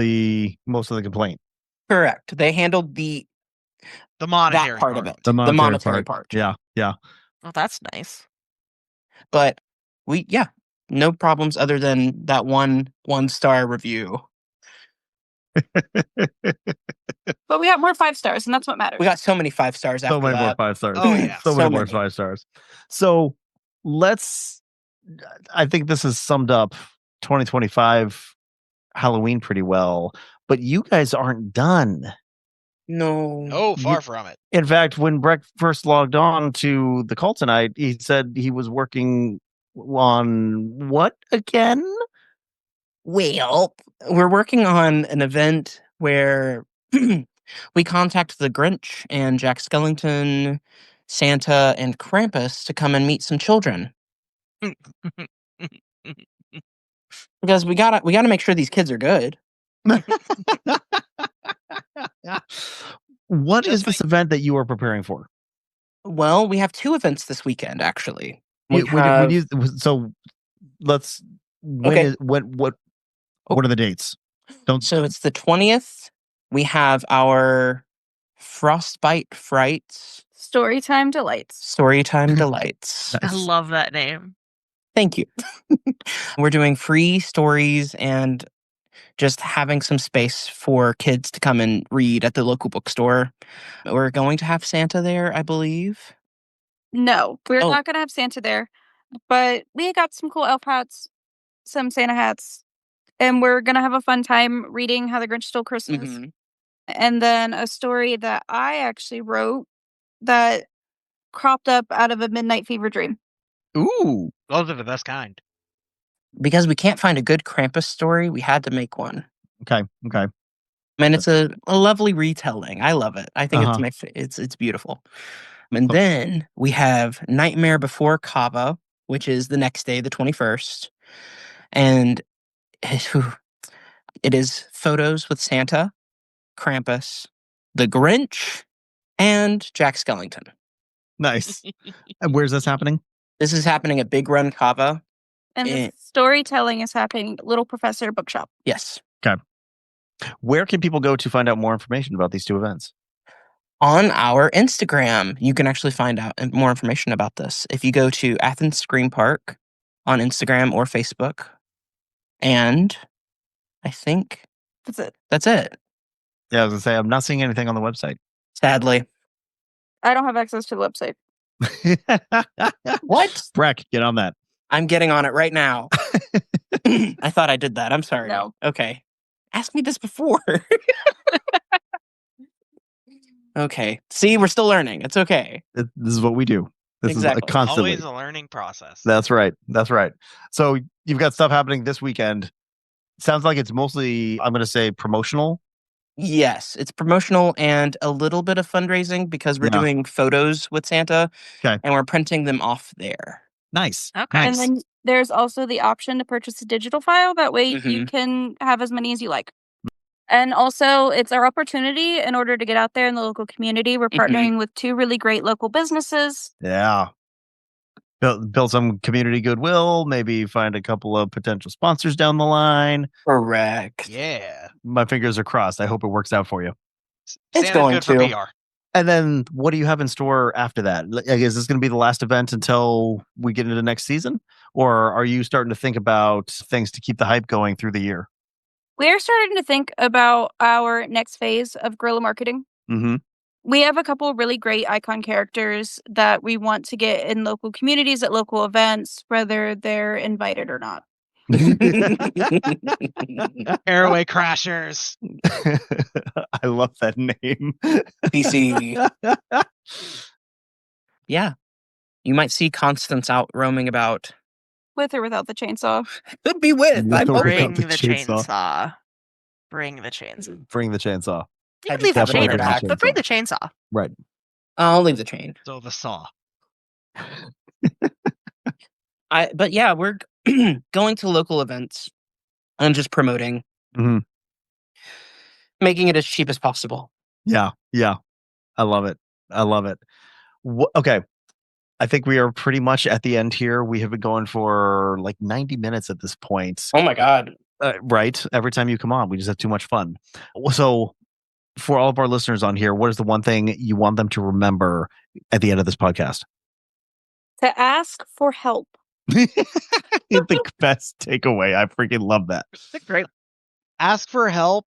most of the complaint. Correct. They handled the monetary part of it. The monetary part. Yeah. Well, that's nice. But no problems other than that one-star review. But we got more 5 stars, and that's what matters. We got so many 5 stars after that. So many more 5 stars. Oh, yeah. so many more 5 stars. So I think this has summed up 2025 Halloween pretty well, but you guys aren't done. No, far from it. In fact, when Breck first logged on to the call tonight, he said he was working on what again? Well, we're working on an event where we contact the Grinch and Jack Skellington, Santa, and Krampus to come and meet some children. Because we gotta make sure these kids are good. What is this event that you are preparing for? Well, we have 2 events this weekend, actually. So let's. What are the dates? So it's the 20th. We have our Frostbite Frights. Storytime Delights. Nice. I love that name. Thank you. We're doing free stories and just having some space for kids to come and read at the local bookstore. We're going to have Santa there, I believe. No, we're not going to have Santa there. But we got some cool elf hats, some Santa hats. And we're going to have a fun time reading How the Grinch Stole Christmas. Mm-hmm. And then a story that I actually wrote that cropped up out of a midnight fever dream. Ooh, those are the best kind. Because we can't find a good Krampus story, we had to make one. Okay. And it's a lovely retelling. I love it. I think it's beautiful. And then we have Nightmare Before Kava, which is the next day, the 21st. And it is photos with Santa, Krampus, the Grinch, and Jack Skellington. Nice. And where's this happening? This is happening at Big Run Kava. And the storytelling is happening at Little Professor Bookshop. Yes. Okay. Where can people go to find out more information about these two events? On our Instagram, you can actually find out more information about this. If you go to Athens Scream Park on Instagram or Facebook. And I think that's it. Yeah, I was going to say, I'm not seeing anything on the website. Sadly. I don't have access to the website. What? Breck, get on that. I'm getting on it right now. I thought I did that. I'm sorry. No. Okay. Ask me this before. Okay. See, we're still learning. It's okay. This is what we do. This Exactly. is constantly. Always a learning process. That's right. So you've got stuff happening this weekend. Sounds like it's mostly, I'm going to say, promotional. Yes, it's promotional and a little bit of fundraising because we're doing photos with Santa. Okay. And we're printing them off there. Nice. Okay. Nice. And then there's also the option to purchase a digital file. That way you can have as many as you like. And also, it's our opportunity in order to get out there in the local community. We're partnering with 2 really great local businesses. Yeah. Build some community goodwill, maybe find a couple of potential sponsors down the line. Correct. Yeah. My fingers are crossed. I hope it works out for you. It's going for to. PR. And then what do you have in store after that? Is this going to be the last event until we get into next season? Or are you starting to think about things to keep the hype going through the year? We're starting to think about our next phase of guerrilla marketing. Mm-hmm. We have a couple of really great icon characters that we want to get in local communities at local events, whether they're invited or not. Airway Crashers. I love that name. PC. Yeah. You might see Constance out roaming about. With or without the chainsaw. Could be with. I'm Bring the the chainsaw. Bring the chainsaw. Bring the chainsaw. You can leave the chain Definitely back, bring the but bring chainsaw. the chainsaw. Right. I'll leave the chain. So the saw. But yeah, we're going to local events and just promoting. Mhm. Making it as cheap as possible. Yeah. I love it. Okay. I think we are pretty much at the end here. We have been going for like 90 minutes at this point. Oh my God. Right. Every time you come on, we just have too much fun. So for all of our listeners on here, what is the one thing you want them to remember at the end of this podcast? To ask for help. The best takeaway. I freaking love that. It's great. Ask for help.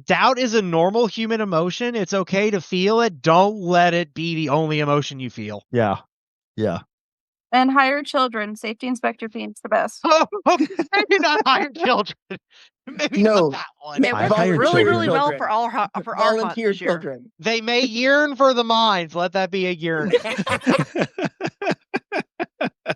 Doubt is a normal human emotion. It's okay to feel it. Don't let it be the only emotion you feel. Yeah. And hire children. Safety inspector fees the best. Maybe not hire children. Maybe No. not that one. It I worked hired really, children. really well for our volunteer month this year. children. They may yearn for the mines. Let that be a yearn.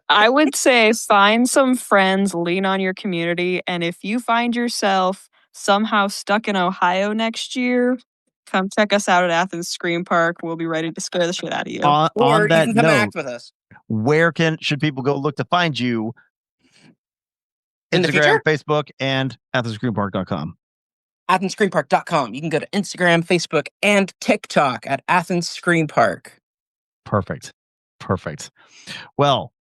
I would say find some friends, lean on your community, and if you find yourself somehow stuck in Ohio next year, come check us out at Athens Scream Park. We'll be ready to scare the shit out of you. On Or that you can come note, act with us. where should people go look to find you? In the Instagram, future? Facebook, and AthensScreamPark.com. AthensScreamPark.com. You can go to Instagram, Facebook, and TikTok at Athens Scream Park. Perfect. Well,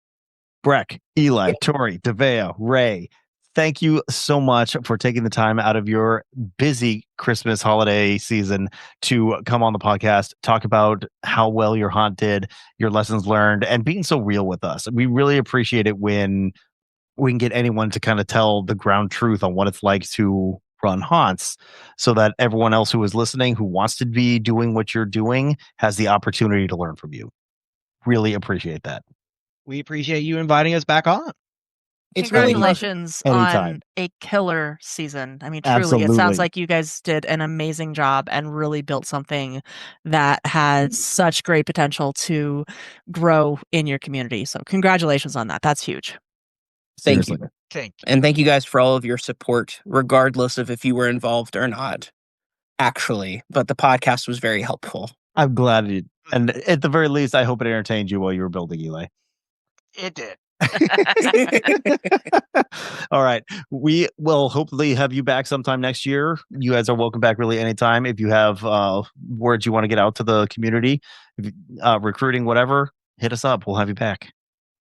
Breck, Eli, Tori, Daveah, Ray, thank you so much for taking the time out of your busy Christmas holiday season to come on the podcast, talk about how well your haunt did, your lessons learned, and being so real with us. We really appreciate it when we can get anyone to kind of tell the ground truth on what it's like to run haunts, so that everyone else who is listening, who wants to be doing what you're doing, has the opportunity to learn from you. Really appreciate that. We appreciate you inviting us back on. Congratulations on a killer season. I mean, truly, Absolutely. It sounds like you guys did an amazing job and really built something that has such great potential to grow in your community. So congratulations on that. That's huge. Thank you. And thank you guys for all of your support, regardless of if you were involved or not, actually. But the podcast was very helpful. I'm glad it, and at the very least, I hope it entertained you while you were building, Eli. It did. All right. We will hopefully have you back sometime next year. You guys are welcome back really anytime. If you have words you want to get out to the community, recruiting, whatever, hit us up. We'll have you back.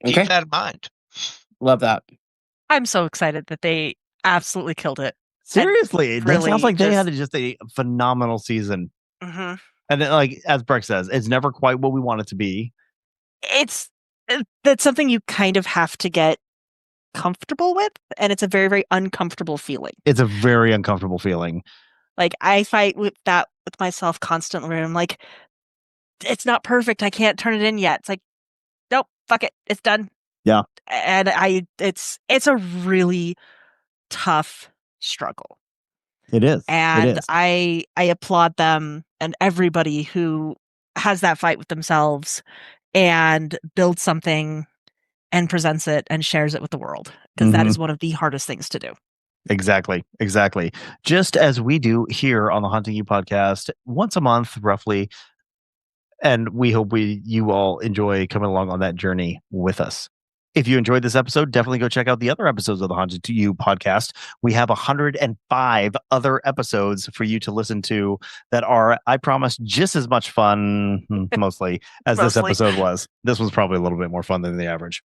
Okay. Keep that in mind. Love that. I'm so excited that they absolutely killed it. Seriously, that sounds like they had just a phenomenal season. Mm-hmm. And then, like as Breck says, it's never quite what we want it to be. That's something you kind of have to get comfortable with, and it's a very, very uncomfortable feeling. It's a very uncomfortable feeling. Like I fight with that with myself constantly. I'm like, it's not perfect. I can't turn it in yet. It's like, nope, fuck it, it's done. Yeah. And it's a really tough struggle. It is. And I applaud them and everybody who has that fight with themselves and builds something and presents it and shares it with the world, because that is one of the hardest things to do. Exactly. Just as we do here on the Hunting You podcast once a month, roughly. And we hope you all enjoy coming along on that journey with us. If you enjoyed this episode, definitely go check out the other episodes of the Hunting You podcast. We have 105 other episodes for you to listen to that are, I promise, just as much fun, mostly, as this episode was. This was probably a little bit more fun than the average.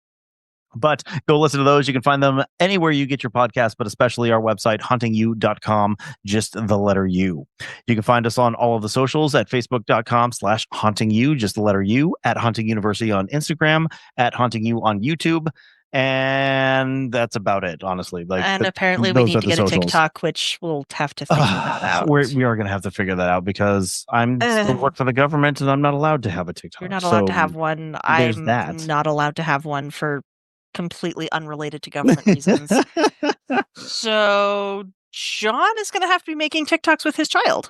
But go listen to those. You can find them anywhere you get your podcast, but especially our website, huntingyou.com, just the letter U. You can find us on all of the socials at facebook.com/huntingyou, just the letter U, at Hunting University on Instagram, at Hunting You on YouTube. And that's about it, honestly. And apparently we need to get a TikTok, which we'll have to figure that out. We are going to have to figure that out because I'm still work for the government and I'm not allowed to have a TikTok. You're not allowed to have one. I'm not allowed to have one for completely unrelated to government reasons. So John is going to have to be making TikToks with his child.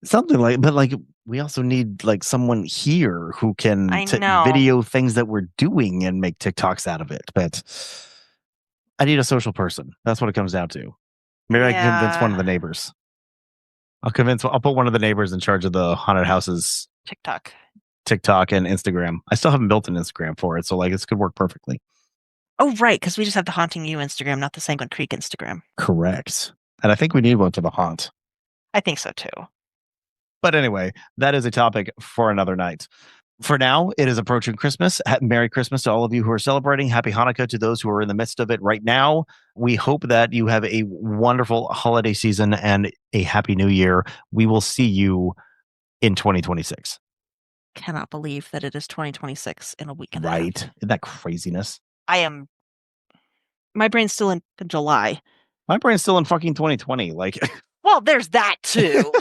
Something but we also need someone here who can video things that we're doing and make TikToks out of it. But I need a social person. That's what it comes down to. Maybe I can convince one of the neighbors. I'll put one of the neighbors in charge of the haunted houses. TikTok and Instagram. I still haven't built an Instagram for it, so this could work perfectly. Oh, right, because we just have the Haunting You Instagram, not the Sanguine Creek Instagram. Correct. And I think we need one for the haunt. I think so, too. But anyway, that is a topic for another night. For now, it is approaching Christmas. Merry Christmas to all of you who are celebrating. Happy Hanukkah to those who are in the midst of it right now. We hope that you have a wonderful holiday season and a happy new year. We will see you in 2026. Cannot believe that it is 2026 in a week and a half. Right. Isn't that craziness? My brain's still in July. My brain's still in fucking 2020. Well, there's that too.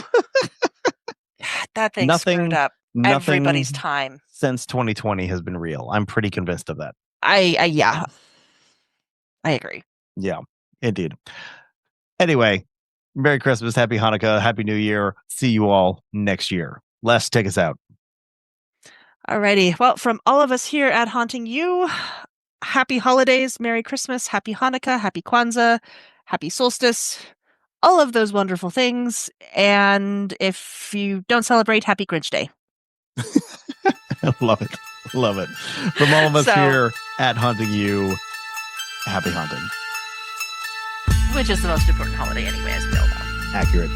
That thing screwed up everybody's time. Since 2020 has been real. I'm pretty convinced of that. I agree. Yeah, indeed. Anyway, Merry Christmas, Happy Hanukkah, Happy New Year. See you all next year. Les, take us out. Alrighty. Well, from all of us here at Haunting You, happy holidays, Merry Christmas, Happy Hanukkah, Happy Kwanzaa, Happy Solstice, all of those wonderful things. And if you don't celebrate, Happy Grinch Day. Love it. From all of us here at Haunting You, happy hunting. Which is the most important holiday anyway, as we all know. Accurate.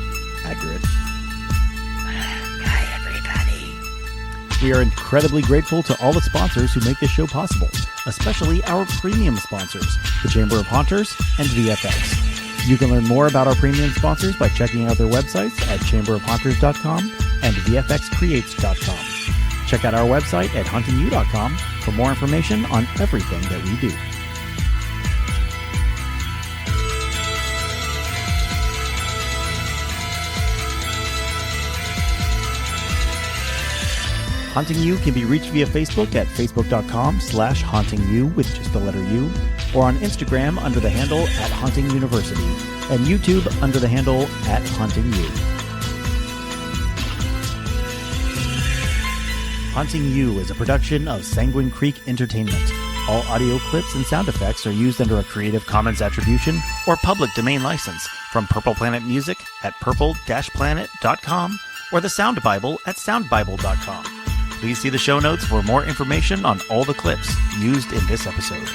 Bye, everybody. We are incredibly grateful to all the sponsors who make this show possible, especially our premium sponsors, the Chamber of Haunters and VFX. You can learn more about our premium sponsors by checking out their websites at chamberofhaunters.com and vfxcreates.com. Check out our website at huntingyou.com for more information on everything that we do. Haunting You can be reached via Facebook at facebook.com/hauntingyou with just the letter U, or on Instagram under the handle @hauntinguniversity, and YouTube under the handle @hauntingyou. Haunting You is a production of Sanguine Creek Entertainment. All audio clips and sound effects are used under a Creative Commons Attribution or public domain license from Purple Planet Music at purple-planet.com or the Sound Bible at soundbible.com. Please see the show notes for more information on all the clips used in this episode.